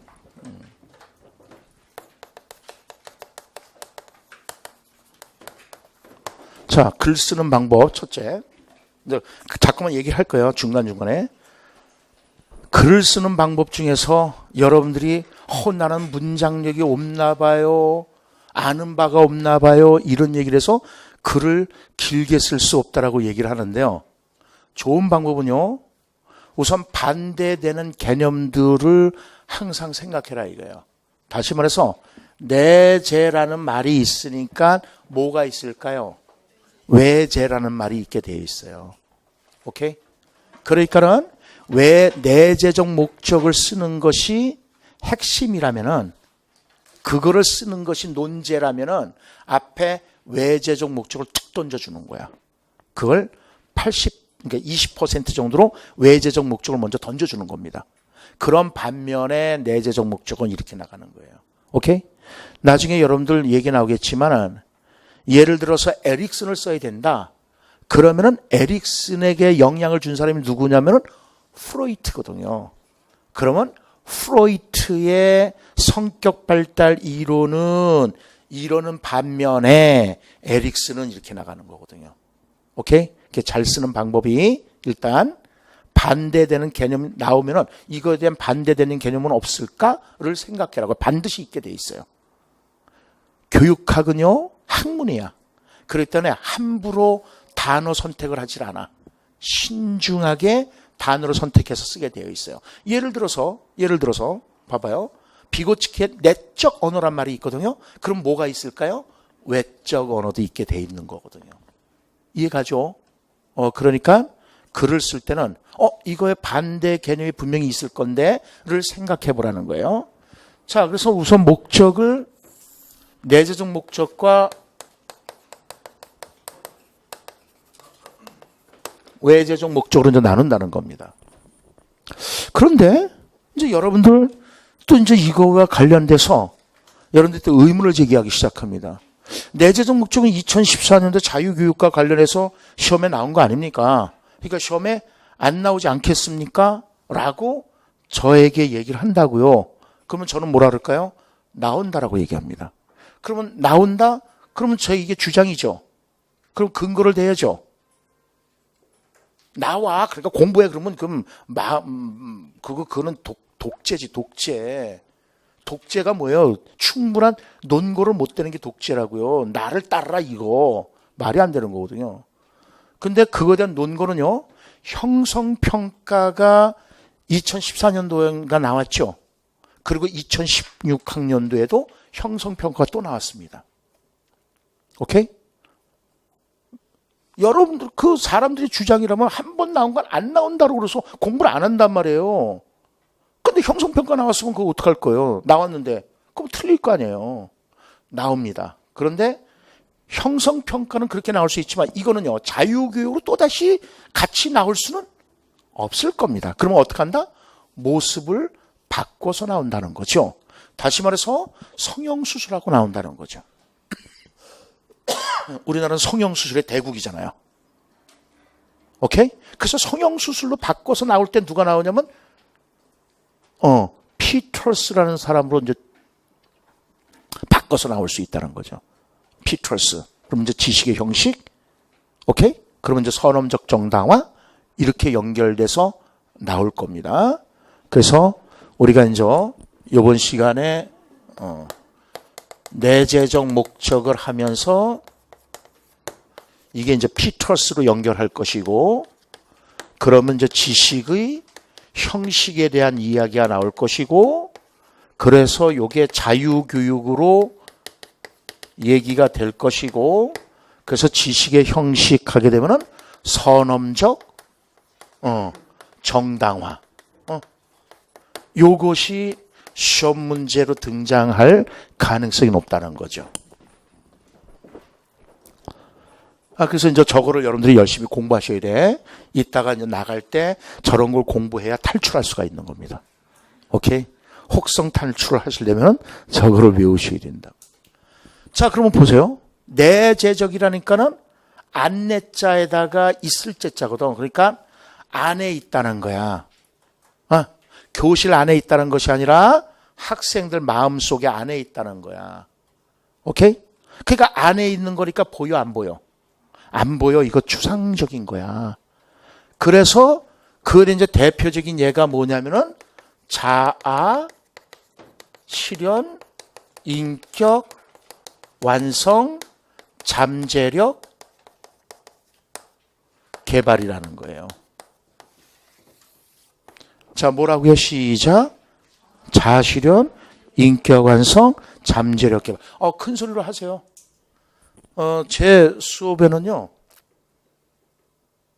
자, 글 쓰는 방법 첫째. 이제 자꾸만 얘기를 할 거예요. 중간중간에. 글을 쓰는 방법 중에서 여러분들이 나는 문장력이 없나 봐요. 아는 바가 없나 봐요. 이런 얘기를 해서 글을 길게 쓸 수 없다라고 얘기를 하는데요. 좋은 방법은요. 우선 반대되는 개념들을 항상 생각해라 이거예요. 다시 말해서 내재라는 말이 있으니까 뭐가 있을까요? 외재라는 말이 있게 되어 있어요. 오케이? 그러니까는 왜 내재적 목적을 쓰는 것이 핵심이라면은 그거를 쓰는 것이 논제라면은 앞에 외재적 목적을 툭 던져주는 거야. 그걸 그러니까 20% 정도로 외재적 목적을 먼저 던져주는 겁니다. 그런 반면에 내재적 목적은 이렇게 나가는 거예요. 오케이? 나중에 여러분들 얘기 나오겠지만은 예를 들어서 에릭슨을 써야 된다. 그러면은 에릭슨에게 영향을 준 사람이 누구냐면은 프로이트거든요. 그러면 프로이트의 성격 발달 이론은 이러는 반면에 에릭슨은 이렇게 나가는 거거든요. 오케이? 이렇게 잘 쓰는 방법이 일단 반대되는 개념이 나오면은 이거에 대한 반대되는 개념은 없을까를 생각해라고 반드시 있게 돼 있어요. 교육학은요, 학문이야. 그렇기 때문에 함부로 단어 선택을 하질 않아. 신중하게 단어를 선택해서 쓰게 되어 있어요. 예를 들어서 봐봐요. 비고치키의 내적 언어란 말이 있거든요. 그럼 뭐가 있을까요? 외적 언어도 있게 돼 있는 거거든요. 이해가죠? 그러니까 글을 쓸 때는 이거에 반대 개념이 분명히 있을 건데를 생각해 보라는 거예요. 자, 그래서 우선 목적을 내재적 목적과 외재적 목적으로 이제 나눈다는 겁니다. 그런데 이제 여러분들 또 이제 이거와 관련돼서 여러분들 또 의문을 제기하기 시작합니다. 내재적 목적은 2014년도 자유교육과 관련해서 시험에 나온 거 아닙니까? 그러니까 시험에 안 나오지 않겠습니까? 라고 저에게 얘기를 한다고요. 그러면 저는 뭐라 그럴까요? 나온다라고 얘기합니다. 그러면 나온다? 그러면 이게 주장이죠. 그럼 근거를 대야죠. 나와. 그러니까 공부해. 그러면 그거는 독재지, 독재. 독재가 뭐예요? 충분한 논거를 못 대는 게 독재라고요. 나를 따르라 이거. 말이 안 되는 거거든요. 근데 그거에 대한 논거는요. 형성평가가 2014년도가 나왔죠. 그리고 2016학년도에도 형성평가가 또 나왔습니다. 오케이? 여러분들 그 사람들의 주장이라면 한 번 나온 건 안 나온다고 그래서 공부를 안 한단 말이에요. 근데 형성평가 나왔으면 그거 어떡할 거예요? 나왔는데 그럼 틀릴 거 아니에요. 나옵니다. 그런데 형성평가는 그렇게 나올 수 있지만 이거는요. 자유교육으로 또다시 같이 나올 수는 없을 겁니다. 그러면 어떡한다? 모습을 바꿔서 나온다는 거죠. 다시 말해서 성형수술하고 나온다는 거죠. 우리나라는 성형수술의 대국이잖아요. 오케이? 그래서 성형수술로 바꿔서 나올 때 누가 나오냐면 피터스라는 사람으로 이제 바꿔서 나올 수 있다는 거죠. 피터스. 그럼 이제 지식의 형식. 오케이? 그러면 이제 선언적 정당화 이렇게 연결돼서 나올 겁니다. 그래서 우리가 이제 이번 시간에 내재적 목적을 하면서 이게 이제 피터스로 연결할 것이고, 그러면 이제 지식의 형식에 대한 이야기가 나올 것이고, 그래서 이게 자유교육으로 얘기가 될 것이고, 그래서 지식의 형식 하게 되면은 선언적 정당화. 요것이 시험 문제로 등장할 가능성이 높다는 거죠. 그래서 이제 저거를 여러분들이 열심히 공부하셔야 돼. 이따가 이제 나갈 때 저런 걸 공부해야 탈출할 수가 있는 겁니다. 오케이? 혹성 탈출을 하시려면 저거를 외우셔야 된다. 자, 그러면 보세요. 내재적이라니까는 안내자에다가 있을 제자거든. 그러니까 안에 있다는 거야. 교실 안에 있다는 것이 아니라 학생들 마음속에 안에 있다는 거야. 오케이? 그러니까 안에 있는 거니까 보여, 안 보여? 안 보여. 이거 추상적인 거야. 그래서 그 이제 대표적인 예가 뭐냐면은 자아, 실현, 인격, 완성, 잠재력, 개발이라는 거예요. 자, 뭐라고요? 시작. 자아실현, 인격 완성, 잠재력 개발. 큰 소리로 하세요. 제 수업에는요,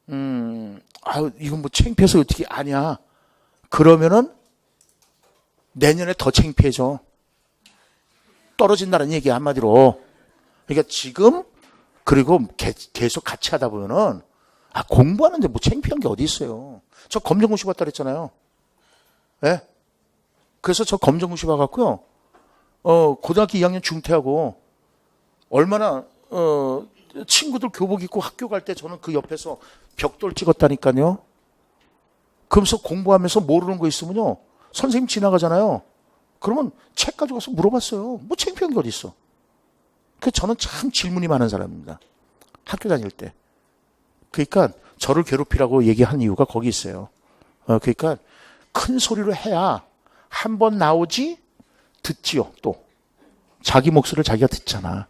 이건 뭐 창피해서 어떻게 아냐. 그러면은 내년에 더 창피해져. 떨어진다는 얘기 한마디로. 그러니까 지금, 그리고 계속 같이 하다 보면은, 공부하는데 뭐 창피한 게 어디 있어요. 저 검정고시 봤다 그랬잖아요. 예? 그래서 저 검정고시 봐갖고요, 고등학교 2학년 중퇴하고, 얼마나, 친구들 교복 입고 학교 갈 때 저는 그 옆에서 벽돌 찍었다니까요. 그러면서 공부하면서 모르는 거 있으면요, 선생님 지나가잖아요. 그러면 책 가져가서 물어봤어요. 뭐 창피한 게 어디 있어. 그래서 저는 참 질문이 많은 사람입니다. 학교 다닐 때. 그러니까 저를 괴롭히라고 얘기한 이유가 거기 있어요. 그러니까 큰 소리로 해야 한 번 나오지 듣지요. 또 자기 목소리를 자기가 듣잖아.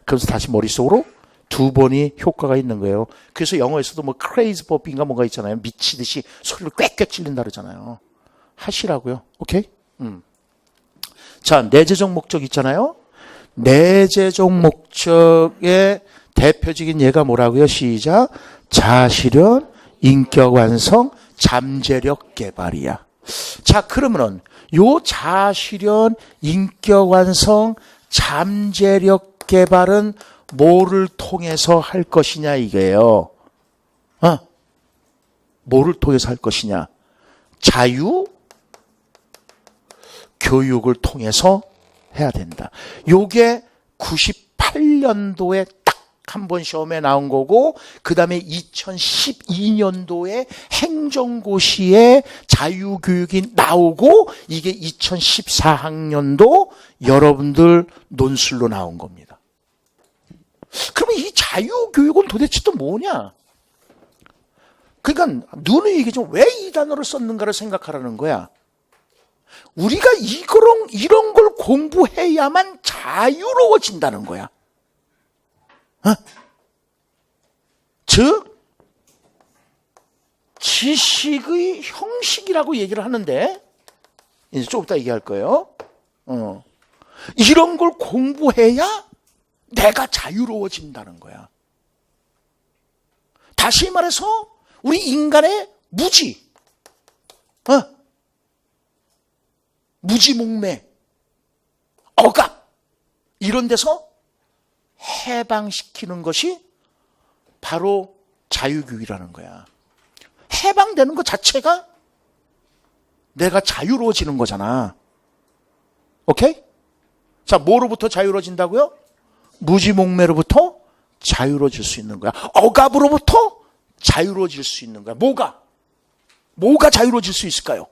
그래서 다시 머릿속으로 두 번이 효과가 있는 거예요. 그래서 영어에서도 뭐 crazy pop인가 뭔가 있잖아요. 미치듯이 소리를 꽥꽥 찔린다 그러잖아요. 하시라고요. 오케이? 자, 내재적 목적 있잖아요. 내재적 목적의 대표적인 예가 뭐라고요? 시작. 자아실현, 인격 완성, 잠재력 개발이야. 자, 그러면은 요 자아실현, 인격 완성, 잠재력 개발은 뭐를 통해서 할 것이냐 이게요. 뭐를 통해서 할 것이냐? 자유 교육을 통해서 해야 된다. 요게 98년도에 딱 한 번 시험에 나온 거고, 그 다음에 2012년도에 행정고시에 자유교육이 나오고, 이게 2014학년도 여러분들 논술로 나온 겁니다. 그러면 이 자유교육은 도대체 또 뭐냐? 그러니까 누누이 얘기죠. 왜 이 단어를 썼는가를 생각하라는 거야. 우리가 이런 걸 공부해야만 자유로워진다는 거야. 즉, 지식의 형식이라고 얘기를 하는데, 이제 좀 이따 얘기할 거예요. 이런 걸 공부해야 내가 자유로워진다는 거야. 다시 말해서, 우리 인간의 무지몽매, 억압, 이런 데서 해방시키는 것이 바로 자유교육이라는 거야. 해방되는 것 자체가 내가 자유로워지는 거잖아. 오케이? 자, 뭐로부터 자유로워진다고요? 무지몽매로부터 자유로워질 수 있는 거야. 억압으로부터 자유로워질 수 있는 거야. 뭐가 자유로워질 수 있을까요?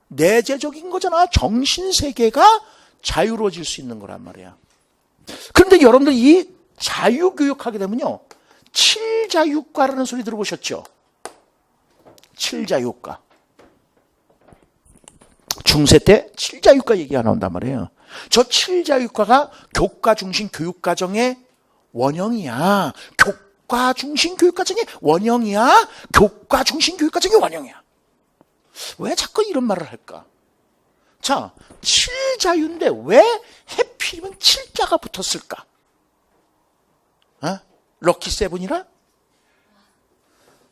내재적인 거잖아. 정신세계가 자유로워질 수 있는 거란 말이야. 그런데 여러분들 이 자유교육하게 되면요, 7자유과라는 소리 들어보셨죠? 7자유과. 중세 때 7자유과 얘기가 나온단 말이에요. 저 7자유과가 교과 중심 교육과정의 원형이야. 교과 중심 교육과정의 원형이야. 교과 중심 교육과정의 원형이야. 왜 자꾸 이런 말을 할까? 자, 7자유인데 왜 해필이면 7자가 붙었을까? 럭키 세븐이라?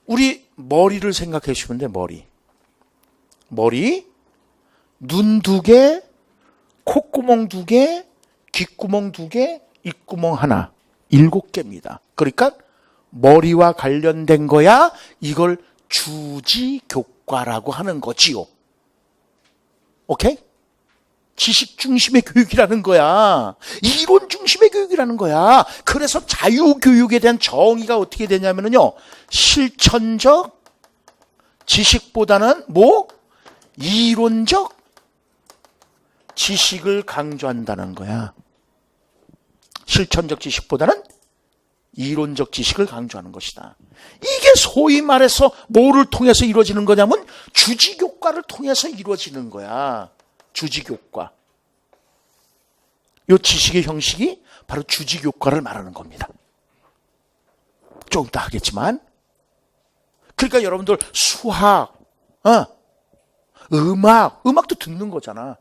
우리 머리를 생각해 주시면 돼, 머리. 눈 2개, 콧구멍 2개, 귓구멍 2개, 입구멍 하나. 7개입니다. 그러니까 머리와 관련된 거야. 이걸 주지교과라고 하는 거지요. 오케이? 지식 중심의 교육이라는 거야. 이론 중심의 교육이라는 거야. 그래서 자유교육에 대한 정의가 어떻게 되냐면요. 실천적 지식보다는 이론적 지식을 강조한다는 거야. 실천적 지식보다는 이론적 지식을 강조하는 것이다. 이게 소위 말해서 뭐를 통해서 이루어지는 거냐면 주지교과를 통해서 이루어지는 거야. 주지교과. 이 지식의 형식이 바로 주지교과를 말하는 겁니다. 조금 더 하겠지만. 그러니까 여러분들 수학, 음악도 듣는 거잖아.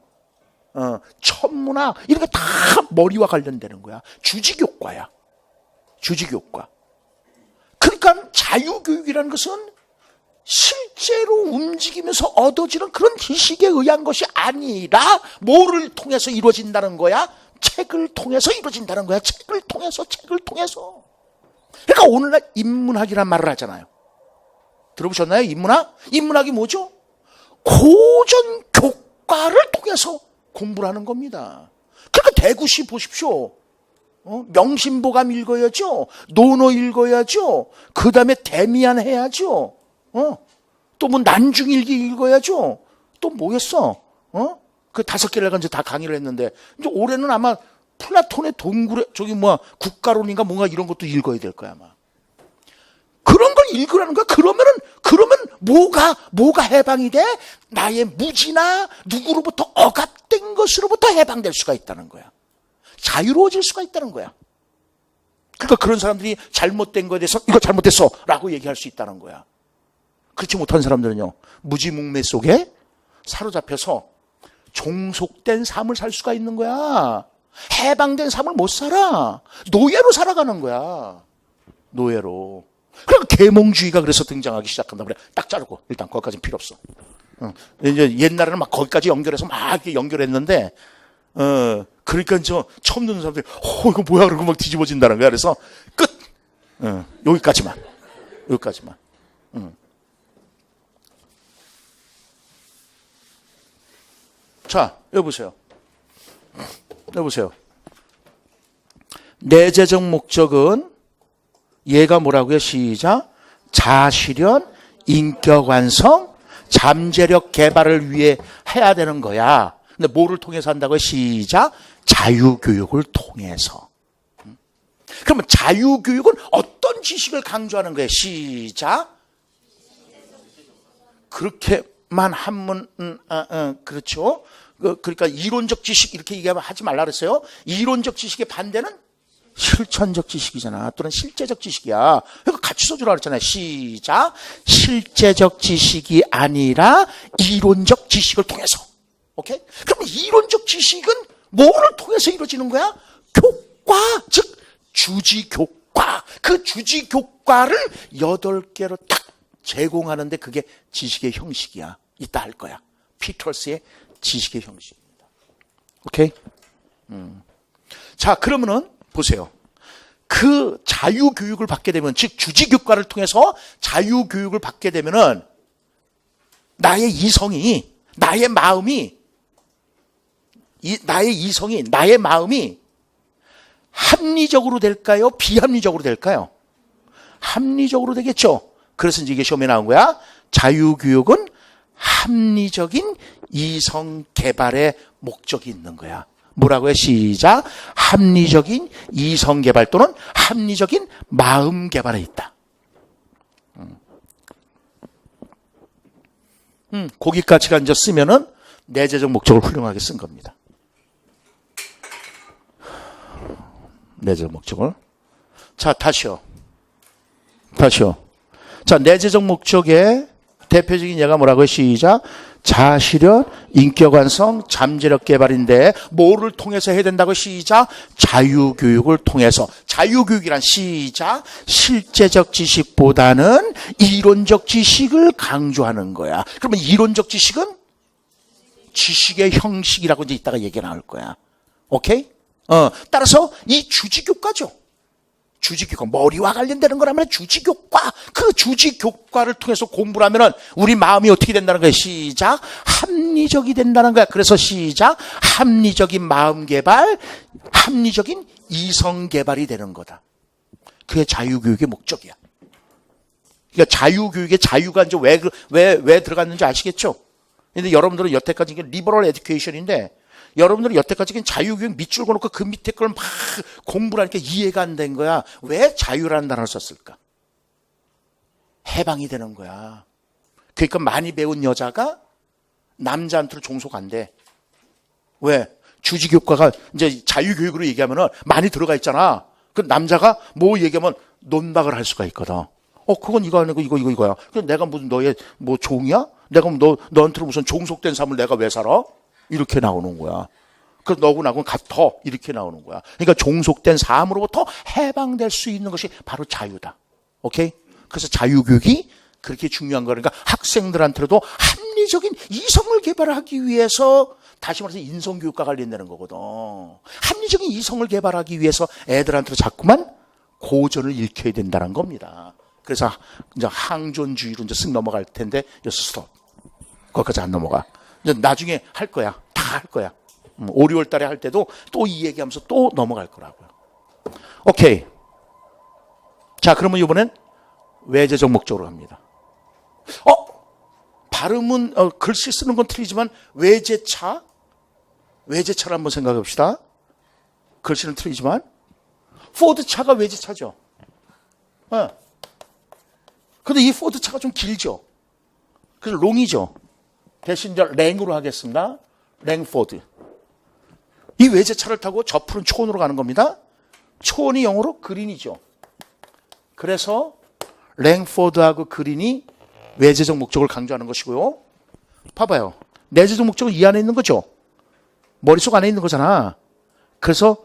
천문학, 이런 거 다 머리와 관련되는 거야. 주지교과야. 주지교과. 그러니까 자유교육이라는 것은 실제로 움직이면서 얻어지는 그런 지식에 의한 것이 아니라 뭐를 통해서 이루어진다는 거야? 책을 통해서 이루어진다는 거야. 책을 통해서. 그러니까 오늘날 인문학이란 말을 하잖아요. 들어보셨나요? 인문학이 뭐죠? 고전 교과를 통해서 공부를 하는 겁니다. 그러니까 대구시 보십시오. 명심보감 읽어야죠. 논어 읽어야죠. 그 다음에 대미안 해야죠. 또 뭐 난중일기 읽어야죠. 또 뭐였어? 그 5개를 가지고 다 강의를 했는데 이제 올해는 아마 플라톤의 동굴에 국가론인가 뭔가 이런 것도 읽어야 될 거야 아마. 그런 걸 읽으라는 거야. 그러면 뭐가 해방이 돼? 나의 무지나 누구로부터 억압된 것으로부터 해방될 수가 있다는 거야. 자유로워질 수가 있다는 거야. 그러니까 그런 사람들이 잘못된 거에 대해서 이거 잘못됐어 라고 얘기할 수 있다는 거야. 그렇지 못한 사람들은요, 무지묵매 속에 사로잡혀서 종속된 삶을 살 수가 있는 거야. 해방된 삶을 못 살아. 노예로 살아가는 거야. 노예로. 그러니까 계몽주의가 그래서 등장하기 시작한다. 그래, 딱 자르고 일단 거기까지는 필요 없어. 이제 옛날에는 막 거기까지 연결해서 막 이렇게 연결했는데, 그러니까 처음 듣는 사람들이 이거 뭐야 그러고 막 뒤집어진다는 거야. 그래서 끝. 여기까지만. 자, 여보세요. 내재적 목적은 얘가 뭐라고요? 시작. 자아실현, 인격 완성, 잠재력 개발을 위해 해야 되는 거야. 근데 뭐를 통해서 한다고요? 시작. 자유교육을 통해서. 그러면 자유교육은 어떤 지식을 강조하는 거예요? 시작. 그렇게만 하면 그렇죠. 그러니까 이론적 지식 이렇게 얘기하면 하지 말라 그랬어요. 이론적 지식의 반대는 실천적 지식이잖아. 또는 실제적 지식이야. 그러니까 같이 써주라 그랬잖아요. 시작. 실제적 지식이 아니라 이론적 지식을 통해서. 오케이? 그럼 이론적 지식은 뭐를 통해서 이루어지는 거야? 교과, 즉 주지교과. 그 주지교과를 8개로 딱 제공하는데 그게 지식의 형식이야. 이따 할 거야. 피터스의 지식의 형식입니다. 오케이? 자, 그러면은 보세요. 그 자유교육을 받게 되면, 즉 주지교과를 통해서 자유교육을 받게 되면은 나의 이성이, 나의 마음이 합리적으로 될까요? 비합리적으로 될까요? 합리적으로 되겠죠. 그래서 이제 이게 시험에 나온 거야. 자유교육은 합리적인 이성 개발의 목적이 있는 거야. 뭐라고요? 시작. 합리적인 이성 개발 또는 합리적인 마음 개발에 있다. 거기까지가 이제 쓰면은 내재적 목적을 훌륭하게 쓴 겁니다. 내재적 목적을. 자, 다시요. 자, 내재적 목적의 대표적인 예가 뭐라고요? 시작. 자아실현, 인격 완성, 잠재력 개발인데 뭐를 통해서 해야 된다고? 시작. 자유교육을 통해서. 자유교육이란 시작. 실제적 지식보다는 이론적 지식을 강조하는 거야. 그러면 이론적 지식은 지식의 형식이라고 이제 이따가 얘기 나올 거야. 오케이? 따라서 이 주지교과죠. 주지교과, 머리와 관련되는 거라면 주지교과, 그 주지교과를 통해서 공부를 하면은 우리 마음이 어떻게 된다는 거야? 시작. 합리적이 된다는 거야. 그래서 시작. 합리적인 마음 개발, 합리적인 이성 개발이 되는 거다. 그게 자유교육의 목적이야. 그러니까 자유교육의 자유가 이제 왜 들어갔는지 아시겠죠? 근데 여러분들은 여태까지 이게 리버럴 에듀케이션인데 여러분들은 여태까지 자유교육 밑줄 그어놓고 그 밑에 걸 막 공부를 하니까 이해가 안 된 거야. 왜 자유라는 단어를 썼을까? 해방이 되는 거야. 그러니까 많이 배운 여자가 남자한테로 종속 안 돼. 왜? 주지교과가 이제 자유교육으로 얘기하면은 많이 들어가 있잖아. 그 남자가 뭐 얘기하면 논박을 할 수가 있거든. 그건 이거 아니고 이거야. 그래서 내가 무슨 너의 뭐 종이야? 내가 너한테로 무슨 종속된 삶을 내가 왜 살아? 이렇게 나오는 거야. 그 너고 나고 같아. 이렇게 나오는 거야. 그러니까 종속된 삶으로부터 해방될 수 있는 것이 바로 자유다. 오케이? 그래서 자유교육이 그렇게 중요한 거니까 그러니까 학생들한테도 합리적인 이성을 개발하기 위해서 다시 말해서 인성교육과 관련되는 거거든. 합리적인 이성을 개발하기 위해서 애들한테 자꾸만 고전을 읽혀야 된다는 겁니다. 그래서 이제 항존주의로 이제 쓱 넘어갈 텐데 여기서 스톱. 거기까지 안 넘어가. 이제 나중에 할 거야. 다 할 거야. 5, 6월 달에 할 때도 또 이 얘기하면서 또 넘어갈 거라고요. 오케이. 자, 그러면 이번엔 외재적 목적으로 갑니다. 발음은 글씨 쓰는 건 틀리지만 외제차를 한번 생각해 봅시다. 글씨는 틀리지만 포드차가 외제차죠. 근데 이 포드차가 좀 길죠. 그래서 롱이죠. 대신 이제 랭으로 하겠습니다. 랭포드. 이 외제차를 타고 저 푸른 초원으로 가는 겁니다. 초원이 영어로 그린이죠. 그래서 랭포드하고 그린이 외제적 목적을 강조하는 것이고요. 봐봐요. 내재적 목적은 이 안에 있는 거죠. 머릿속 안에 있는 거잖아. 그래서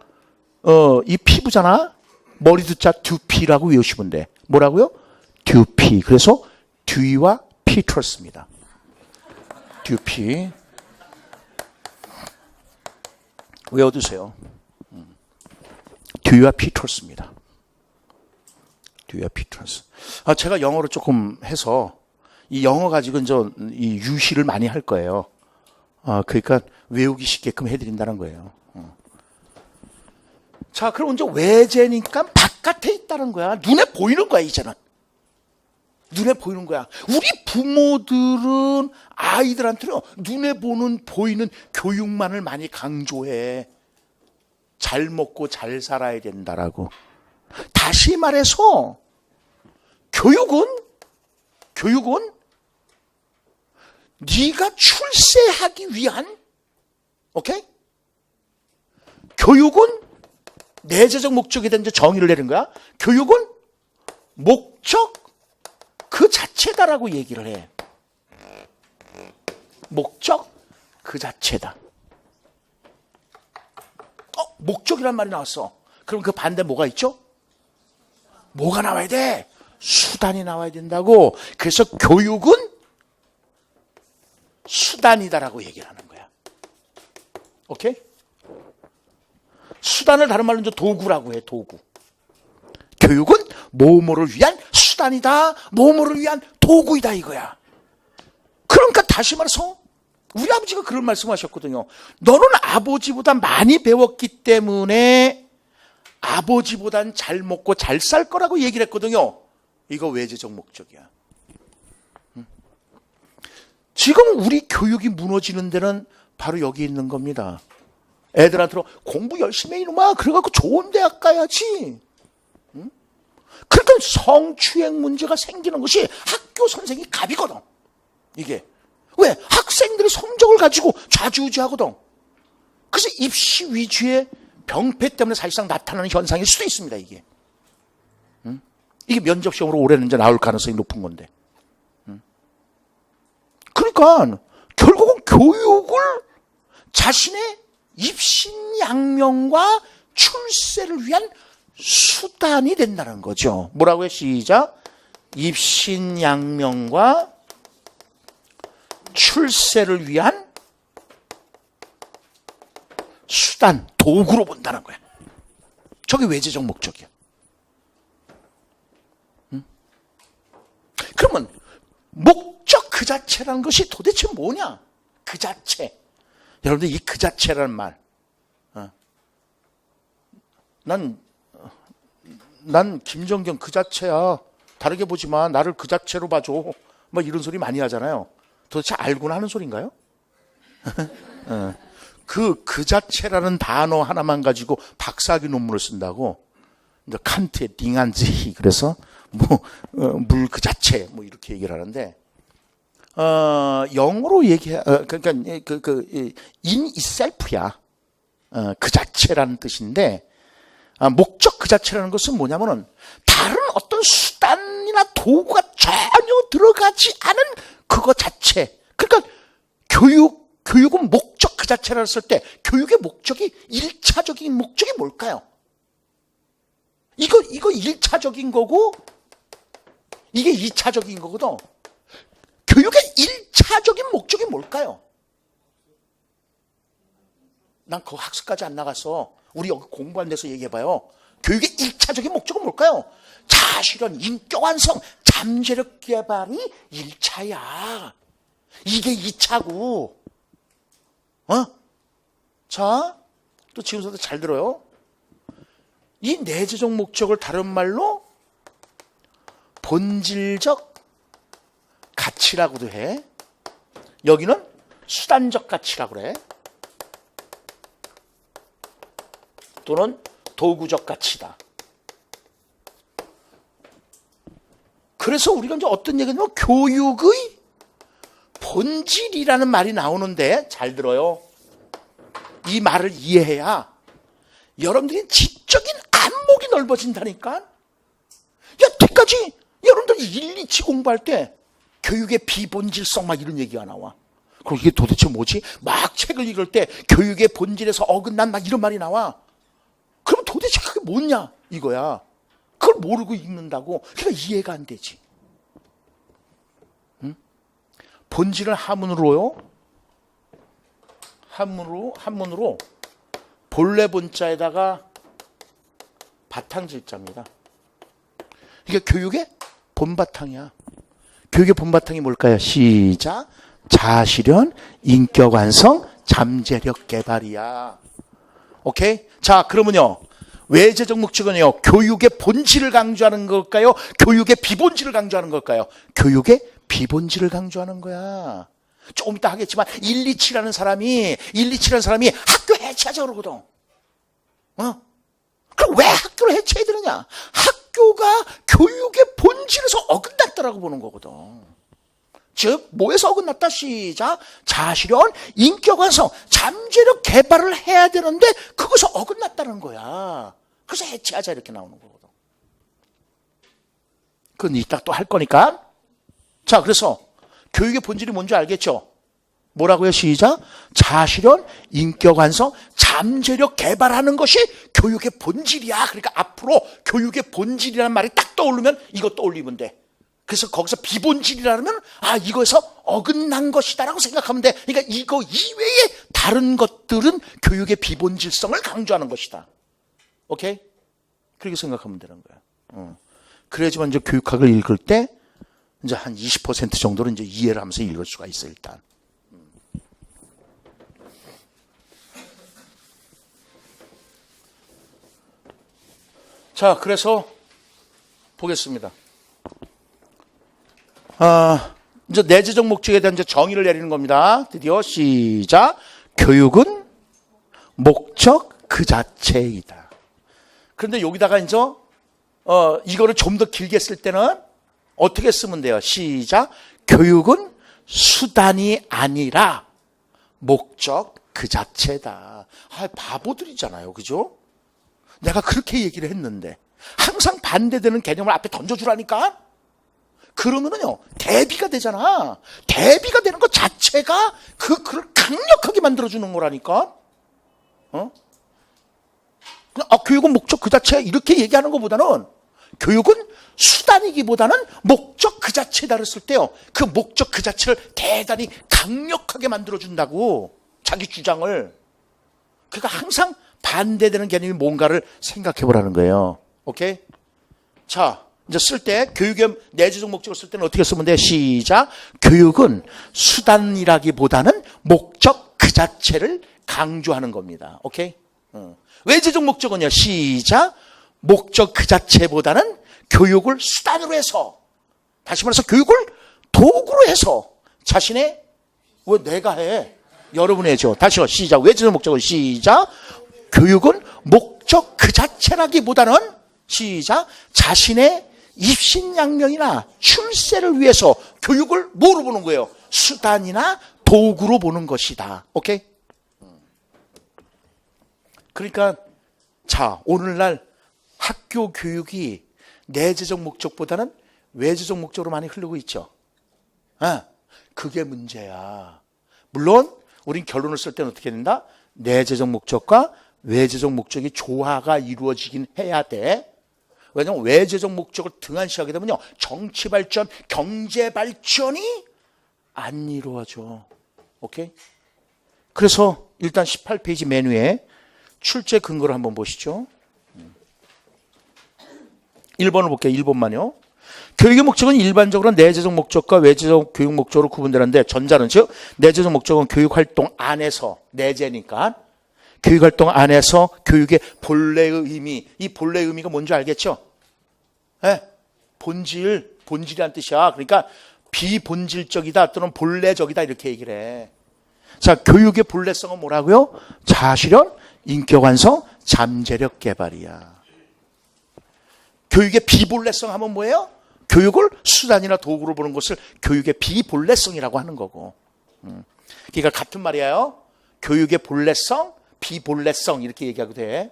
이 피부잖아. 머리 두자 두피라고 외우시면 돼. 뭐라고요? 두피. 그래서 듀이와 피터스입니다. 듀피. 외워두세요. 듀이와 피터스입니다. 듀이와 피터스. 제가 영어로 조금 해서 이 영어 가지고 이 유시를 많이 할 거예요. 그러니까 외우기 쉽게끔 해드린다는 거예요. 자, 그럼 이제 외제니까 바깥에 있다는 거야. 눈에 보이는 거야, 이제는. 눈에 보이는 거야. 우리 부모들은 아이들한테는 눈에 보이는 교육만을 많이 강조해. 잘 먹고 잘 살아야 된다라고. 다시 말해서 교육은 네가 출세하기 위한, 오케이? 교육은 내재적 목적에 대한 정의를 내린 거야. 교육은 목적 그 자체다라고 얘기를 해. 목적 그 자체다. 목적이란 말이 나왔어. 그럼 그 반대 뭐가 있죠? 뭐가 나와야 돼? 수단이 나와야 된다고. 그래서 교육은 수단이다라고 얘기를 하는 거야. 오케이? 수단을 다른 말로 이제 도구라고 해, 도구. 교육은 뭐뭐를 위한 수단이다, 뭐뭐를 위한 도구이다 이거야. 그러니까 다시 말해서 우리 아버지가 그런 말씀하셨거든요. 너는 아버지보다 많이 배웠기 때문에 아버지보단 잘 먹고 잘 살 거라고 얘기를 했거든요. 이거 외재적 목적이야. 지금 우리 교육이 무너지는 데는 바로 여기 있는 겁니다. 애들한테 공부 열심히 해 이놈아. 그래갖고 좋은 대학 가야지. 그러니까 성추행 문제가 생기는 것이 학교 선생이 갑이거든. 이게 왜? 학생들의 성적을 가지고 좌지우지하거든. 그래서 입시 위주의 병폐 때문에 사실상 나타나는 현상일 수도 있습니다, 이게. 이게 면접시험으로 올해는 이제 나올 가능성이 높은 건데. 그러니까 결국은 교육을 자신의 입신양명과 출세를 위한 수단이 된다는 거죠. 뭐라고요? 시작. 입신양명과 출세를 위한 수단, 도구로 본다는 거야. 저게 외제적 목적이야. 그러면 목적 그 자체라는 것이 도대체 뭐냐? 그 자체. 여러분들 이 그 자체라는 말. 난 김정경 그 자체야. 다르게 보지 마. 나를 그 자체로 봐줘. 뭐 이런 소리 많이 하잖아요. 도대체 알고는 하는 소리인가요? 그 자체라는 단어 하나만 가지고 박사학위 논문을 쓴다고. 이제 칸트의 딩안즈히 그래서 물 그 자체 뭐 이렇게 얘기를 하는데 영어로 그러니까 in itself야. 그 자체라는 뜻인데 목적 그 자체라는 것은 뭐냐면은 다른 어떤 수단이나 도구가 전혀 들어가지 않은 그거 자체. 그러니까 교육은 목적 그 자체라 했을 때 교육의 목적이 1차적인 목적이 뭘까요? 이거 1차적인 거고 이게 2차적인 거거든. 교육의 1차적인 목적이 뭘까요? 난 그 학습까지 안 나갔어. 우리 여기 공부한 데서 얘기해봐요. 교육의 1차적인 목적은 뭘까요? 자아실현, 인격 완성, 잠재력 개발이 1차야. 이게 2차고. 자, 또 지금부터 잘 들어요. 이 내재적 목적을 다른 말로 본질적 가치라고도 해. 여기는 수단적 가치라고 그래. 또는 도구적 가치다. 그래서 우리가 이제 어떤 얘기냐면 교육의 본질이라는 말이 나오는데 잘 들어요. 이 말을 이해해야 여러분들이 지적인 안목이 넓어진다니까. 여태까지 여러분들이 1, 2치 공부할 때 교육의 비본질성 막 이런 얘기가 나와. 그럼 이게 도대체 뭐지? 막 책을 읽을 때 교육의 본질에서 어긋난 막 이런 말이 나와. 그럼 도대체 그게 뭐냐 이거야. 그걸 모르고 읽는다고. 그러니까 이해가 안 되지. 응? 본질을 한문으로 본래 본자에다가 바탕질자입니다. 이게 교육의 본바탕이야. 교육의 본바탕이 뭘까요? 시작. 자아실현, 인격 완성, 잠재력 개발이야. 오케이? 자, 그러면요. 외제적 목적은요. 교육의 본질을 강조하는 걸까요? 교육의 비본질을 강조하는 걸까요? 교육의 비본질을 강조하는 거야. 조금 이따 하겠지만 127라는 사람이 학교 해체하자 그러거든. 그럼 왜 학교를 해체해야 되느냐? 학교가 교육의 본질에서 어긋났다라고 보는 거거든. 즉 뭐에서 어긋났다? 시작. 자아실현, 인격 완성, 잠재력 개발을 해야 되는데 그것이 어긋났다는 거야. 그래서 해체하자 이렇게 나오는 거거든. 그건 이따 또 할 거니까. 자, 그래서 교육의 본질이 뭔지 알겠죠? 뭐라고요? 시작. 자아실현, 인격 완성, 잠재력 개발하는 것이 교육의 본질이야. 그러니까 앞으로 교육의 본질이라는 말이 딱 떠오르면 이거 떠올리면 돼. 그래서 거기서 비본질이라면 이거에서 어긋난 것이다라고 생각하면 돼. 그러니까 이거 이외에 다른 것들은 교육의 비본질성을 강조하는 것이다. 오케이? 그렇게 생각하면 되는 거야. 그래야지만 이제 교육학을 읽을 때 이제 한 20% 정도는 이제 이해를 하면서 읽을 수가 있어 일단. 자, 그래서 보겠습니다. 이제 내재적 목적에 대한 이제 정의를 내리는 겁니다. 드디어 시작. 교육은 목적 그 자체이다. 그런데 여기다가 이제 이거를 좀 더 길게 쓸 때는 어떻게 쓰면 돼요? 시작. 교육은 수단이 아니라 목적 그 자체다. 바보들이잖아요. 그죠? 내가 그렇게 얘기를 했는데 항상 반대되는 개념을 앞에 던져주라니까. 그러면은요 대비가 되잖아. 대비가 되는 것 자체가 그걸 강력하게 만들어주는 거라니까. 교육은 목적 그 자체 이렇게 얘기하는 것보다는 교육은 수단이기보다는 목적 그 자체다 그랬을 때요 그 목적 그 자체를 대단히 강력하게 만들어준다고 자기 주장을. 그러니까 항상 반대되는 개념이 뭔가를 생각해 보라는 거예요. 오케이? 자, 이제 쓸 때 교육의 내재적 목적을 쓸 때는 어떻게 쓰면 돼? 시작. 교육은 수단이라기보다는 목적 그 자체를 강조하는 겁니다. 오케이? 외재적 목적은요. 시작. 목적 그 자체보다는 교육을 수단으로 해서, 다시 말해서 교육을 도구로 해서 자신의, 왜 내가 해? 여러분이 해줘. 다시요. 시작. 외재적 목적은 시작. 교육은 목적 그 자체라기보다는 시작. 자신의 입신양명이나 출세를 위해서 교육을 뭐로 보는 거예요? 수단이나 도구로 보는 것이다. 오케이? 그러니까 자, 오늘날 학교 교육이 내재적 목적보다는 외재적 목적으로 많이 흐르고 있죠. 그게 문제야. 물론 우린 결론을 쓸 때는 어떻게 된다? 내재적 목적과 외재적 목적이 조화가 이루어지긴 해야 돼. 왜냐하면 외재적 목적을 등한시하게 되면요 정치 발전, 경제 발전이 안 이루어져. 오케이? 그래서 일단 18페이지 메뉴에 출제 근거를 한번 보시죠. 1번을 볼게요. 1번만요. 교육의 목적은 일반적으로 내재적 목적과 외재적 교육 목적으로 구분되는데, 전자는 즉 내재적 목적은 교육활동 안에서, 내재니까 교육활동 안에서 교육의 본래의 의미, 이 본래의 의미가 뭔지 알겠죠? 네? 본질이란 뜻이야. 그러니까 비본질적이다 또는 본래적이다 이렇게 얘기를 해. 자, 교육의 본래성은 뭐라고요? 자아실현, 인격완성, 잠재력 개발이야. 교육의 비본래성 하면 뭐예요? 교육을 수단이나 도구로 보는 것을 교육의 비본래성이라고 하는 거고. 그러니까 같은 말이에요. 교육의 본래성, 비본래성 이렇게 얘기하고 돼.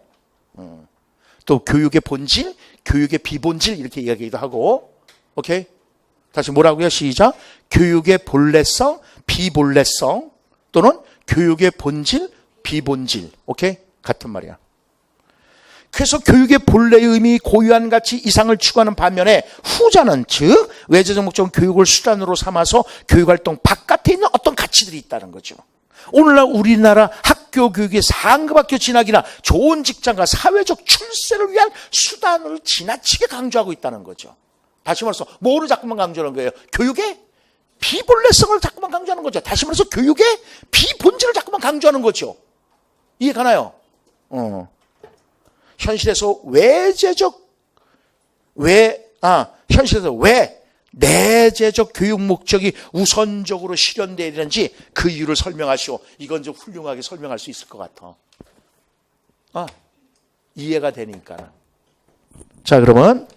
또 교육의 본질, 교육의 비본질 이렇게 이야기하기도 하고. 오케이? 다시 뭐라고요? 시작. 교육의 본래성, 비본래성 또는 교육의 본질, 비본질. 오케이? 같은 말이야. 그래서 교육의 본래의 의미, 고유한 가치 이상을 추구하는 반면에 후자는 즉 외재적 목적은 교육을 수단으로 삼아서 교육활동 바깥에 있는 어떤 가치들이 있다는 거죠. 오늘날 우리나라 학교 교육의 상급학교 진학이나 좋은 직장과 사회적 출세를 위한 수단을 지나치게 강조하고 있다는 거죠. 다시 말해서 뭐를 자꾸만 강조하는 거예요? 교육의 비본래성을 자꾸만 강조하는 거죠. 다시 말해서 교육의 비본질을 자꾸만 강조하는 거죠. 이해가나요? 현실에서 현실에서 왜 내재적 교육 목적이 우선적으로 실현되어야 되는지 그 이유를 설명하시오. 이건 좀 훌륭하게 설명할 수 있을 것 같아. 이해가 되니까. 자, 그러면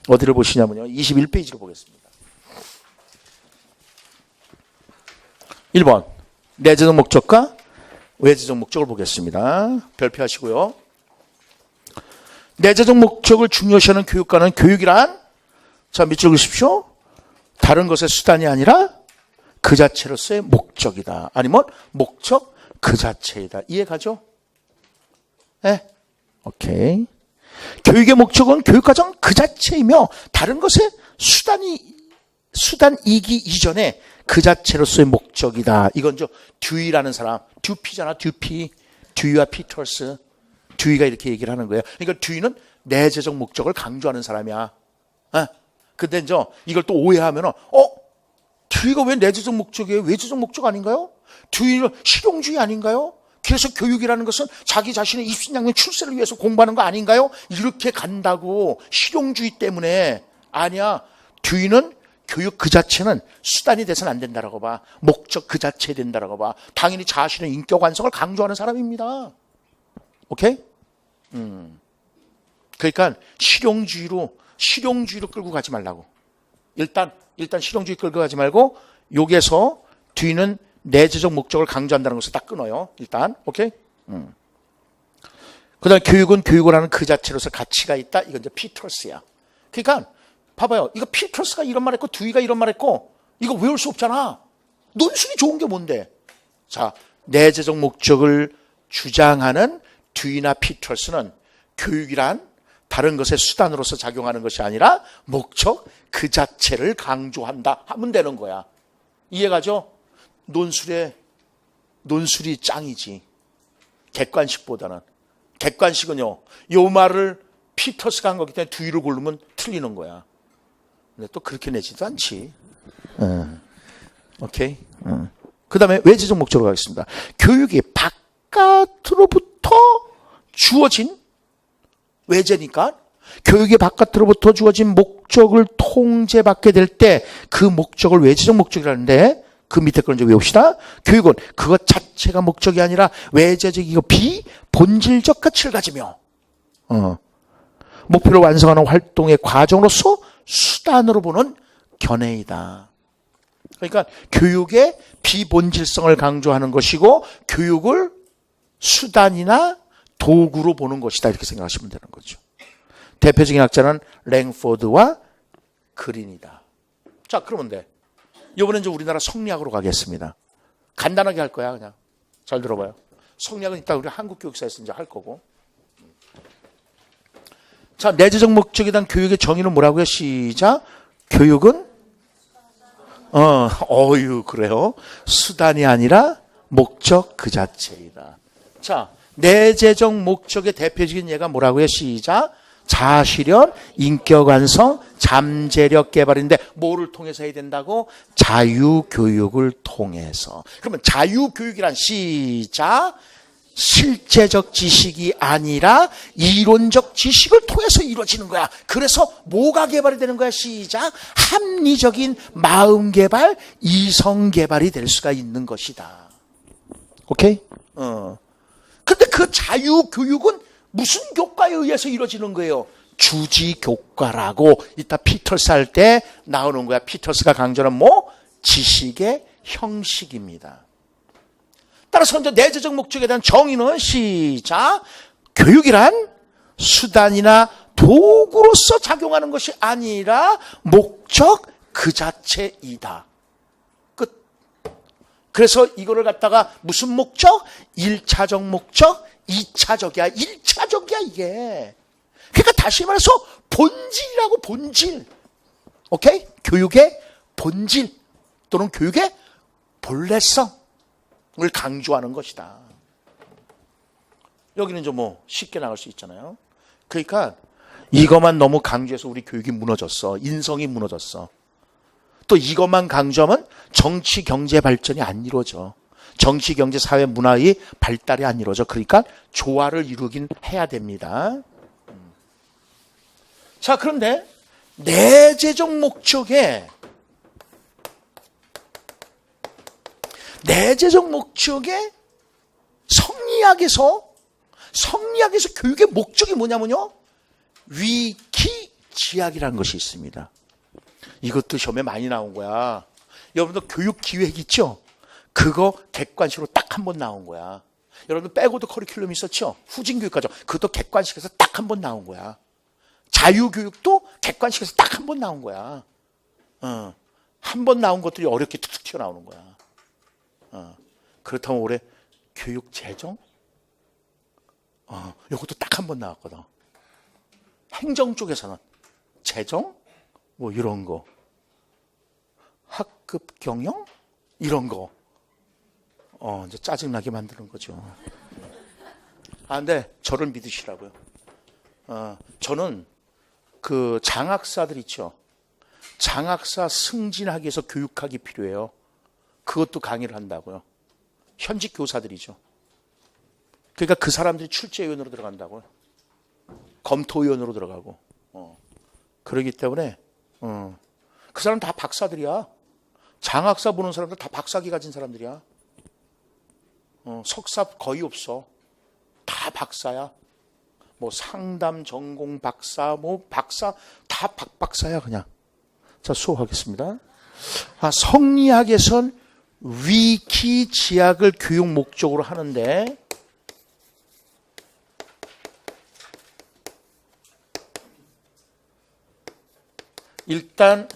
어디를 보시냐면요. 21페이지로 보겠습니다. 1번. 내재적 목적과 외재적 목적을 보겠습니다. 별표하시고요. 내재적 목적을 중요시하는 교육과는 교육이란, 자, 밑줄 그으십시오. 다른 것의 수단이 아니라 그 자체로서의 목적이다. 아니면 목적 그 자체이다. 이해가죠? 네. 오케이. 교육의 목적은 교육과정 그 자체이며 다른 것의 수단이기 이전에 그 자체로서의 목적이다. 이건 듀이라는 사람, 듀피잖아, 듀이와 피터스. 듀이가 이렇게 얘기를 하는 거예요. 그러니까 듀이는 내재적 목적을 강조하는 사람이야. 근데 이걸 또 오해하면은, 듀이가 왜 내재적 목적이에요? 외재적 목적 아닌가요? 듀이는 실용주의 아닌가요? 그래서 교육이라는 것은 자기 자신의 입신양면 출세를 위해서 공부하는 거 아닌가요? 이렇게 간다고. 실용주의 때문에. 아니야. 듀이는 교육 그 자체는 수단이 돼서는 안 된다라고 봐. 목적 그 자체에 된다라고 봐. 당연히 자신의 인격 완성을 강조하는 사람입니다. 오케이? 그러니까 실용주의로 끌고 가지 말라고. 일단 실용주의 끌고 가지 말고 여기에서 뒤는 내재적 목적을 강조한다는 것을 딱 끊어요. 일단 오케이. 그다음에 교육은 교육을 하는 그 자체로서 가치가 있다. 이건 이제 피터스야. 그러니까 봐봐요. 이거 피터스가 이런 말했고 듀이가 이런 말했고 이거 외울 수 없잖아. 논술이 좋은 게 뭔데? 자, 내재적 목적을 주장하는 듀이나 피터스는 교육이란 다른 것의 수단으로서 작용하는 것이 아니라 목적 그 자체를 강조한다 하면 되는 거야. 이해가죠? 논술이 짱이지. 객관식보다는. 객관식은요, 요 말을 피터스가 한 거기 때문에 듀이를 고르면 틀리는 거야. 근데 또 그렇게 내지도 않지. 오케이. 그 다음에 외재적 목적으로 가겠습니다. 교육이 바깥으로부터 주어진 외재니까 교육이 바깥으로부터 주어진 목적을 통제받게 될 때 그 목적을 외재적 목적이라는데 그 밑에 걸 이제 외웁시다. 교육은 그것 자체가 목적이 아니라 외재적이고 비본질적 가치를 가지며 목표를 완성하는 활동의 과정으로서 수단으로 보는 견해이다. 그러니까 교육의 비본질성을 강조하는 것이고 교육을 수단이나 도구로 보는 것이다. 이렇게 생각하시면 되는 거죠. 대표적인 학자는 랭포드와 그린이다. 자, 그러면 돼. 이번엔 이제 우리나라 성리학으로 가겠습니다. 간단하게 할 거야, 그냥. 잘 들어봐요. 성리학은 이따 우리 한국교육사에서 이제 할 거고. 자, 내재적 목적에 대한 교육의 정의는 뭐라고요? 시작. 교육은 그래요. 수단이 아니라 목적 그 자체이다. 자, 내재적 목적의 대표적인 예가 뭐라고요? 시작. 자아실현, 인격 완성, 잠재력 개발인데 뭐를 통해서 해야 된다고? 자유교육을 통해서. 그러면 자유교육이란 시작. 실제적 지식이 아니라 이론적 지식을 통해서 이루어지는 거야. 그래서 뭐가 개발이 되는 거야? 시작. 합리적인 마음 개발, 이성 개발이 될 수가 있는 것이다. 오케이? 근데 그 자유교육은 무슨 교과에 의해서 이루어지는 거예요? 주지교과라고 이따 피터스 할 때 나오는 거야. 피터스가 강조하는 지식의 형식입니다. 따라서 이제 내재적 목적에 대한 정의는 시작. 교육이란 수단이나 도구로서 작용하는 것이 아니라 목적 그 자체이다. 끝. 그래서 이거를 갖다가 무슨 목적? 1차적 목적, 2차적이야. 1차적이야 이게. 그러니까 다시 말해서 본질이라고. 본질. 오케이? 교육의 본질 또는 교육의 본래성을 강조하는 것이다. 여기는 좀 쉽게 나갈 수 있잖아요. 그러니까 이것만 너무 강조해서 우리 교육이 무너졌어. 인성이 무너졌어. 또 이것만 강조하면 정치 경제 발전이 안 이루어져. 정치 경제 사회 문화의 발달이 안 이루어져. 그러니까 조화를 이루긴 해야 됩니다. 자, 그런데 내재적 목적의 성리학에서 교육의 목적이 뭐냐면요, 위키지학이라는 것이 있습니다. 이것도 시험에 많이 나온 거야. 여러분들 교육 기획 있죠? 그거 객관식으로 딱 한 번 나온 거야. 여러분들 빼고도 커리큘럼 있었죠? 후진교육과정. 그것도 객관식에서 딱 한 번 나온 거야. 자유교육도 객관식에서 딱 한 번 나온 거야. 한 번 나온 것들이 어렵게 툭툭 튀어나오는 거야. 그렇다면 올해 교육재정? 이것도 딱 한 번 나왔거든. 행정 쪽에서는 재정? 이런 거. 학급 경영? 이런 거. 이제 짜증나게 만드는 거죠. 근데 저를 믿으시라고요. 저는 그 장학사들 있죠. 장학사 승진하기 위해서 교육학이 필요해요. 그것도 강의를 한다고요. 현직 교사들이죠. 그러니까 그 사람들이 출제위원으로 들어간다고요. 검토위원으로 들어가고. 그러기 때문에 그 사람 다 박사들이야. 장학사 보는 사람들 다 박사기 가진 사람들이야. 석사 거의 없어. 다 박사야. 상담 전공 박사, 박사 다 박사야 그냥. 자, 수업하겠습니다. 성리학에선 위키지약을 교육 목적으로 하는데 일단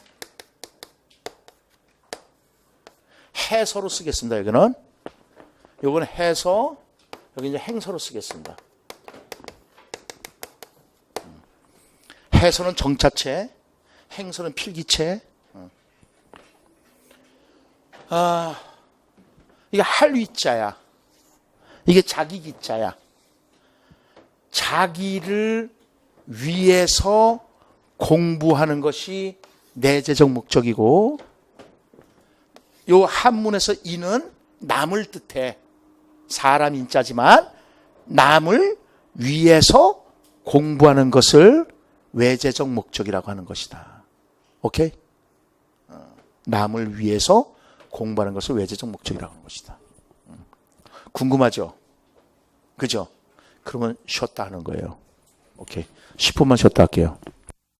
해서로 쓰겠습니다. 여기는 요건 해서, 여기 이제 행서로 쓰겠습니다. 해서는 정자체, 행서는 필기체. 이게 할위자야. 이게 자기기자야. 자기를 위해서 공부하는 것이 내재적 목적이고, 요 한문에서 이는 남을 뜻해. 사람 인자지만 남을 위해서 공부하는 것을 외재적 목적이라고 하는 것이다. 오케이? 남을 위해서 공부하는 것을 외재적 목적이라고 하는 것이다. 궁금하죠? 그죠? 그러면 쉬었다 하는 거예요. 오케이. 10분만 쉬었다 할게요.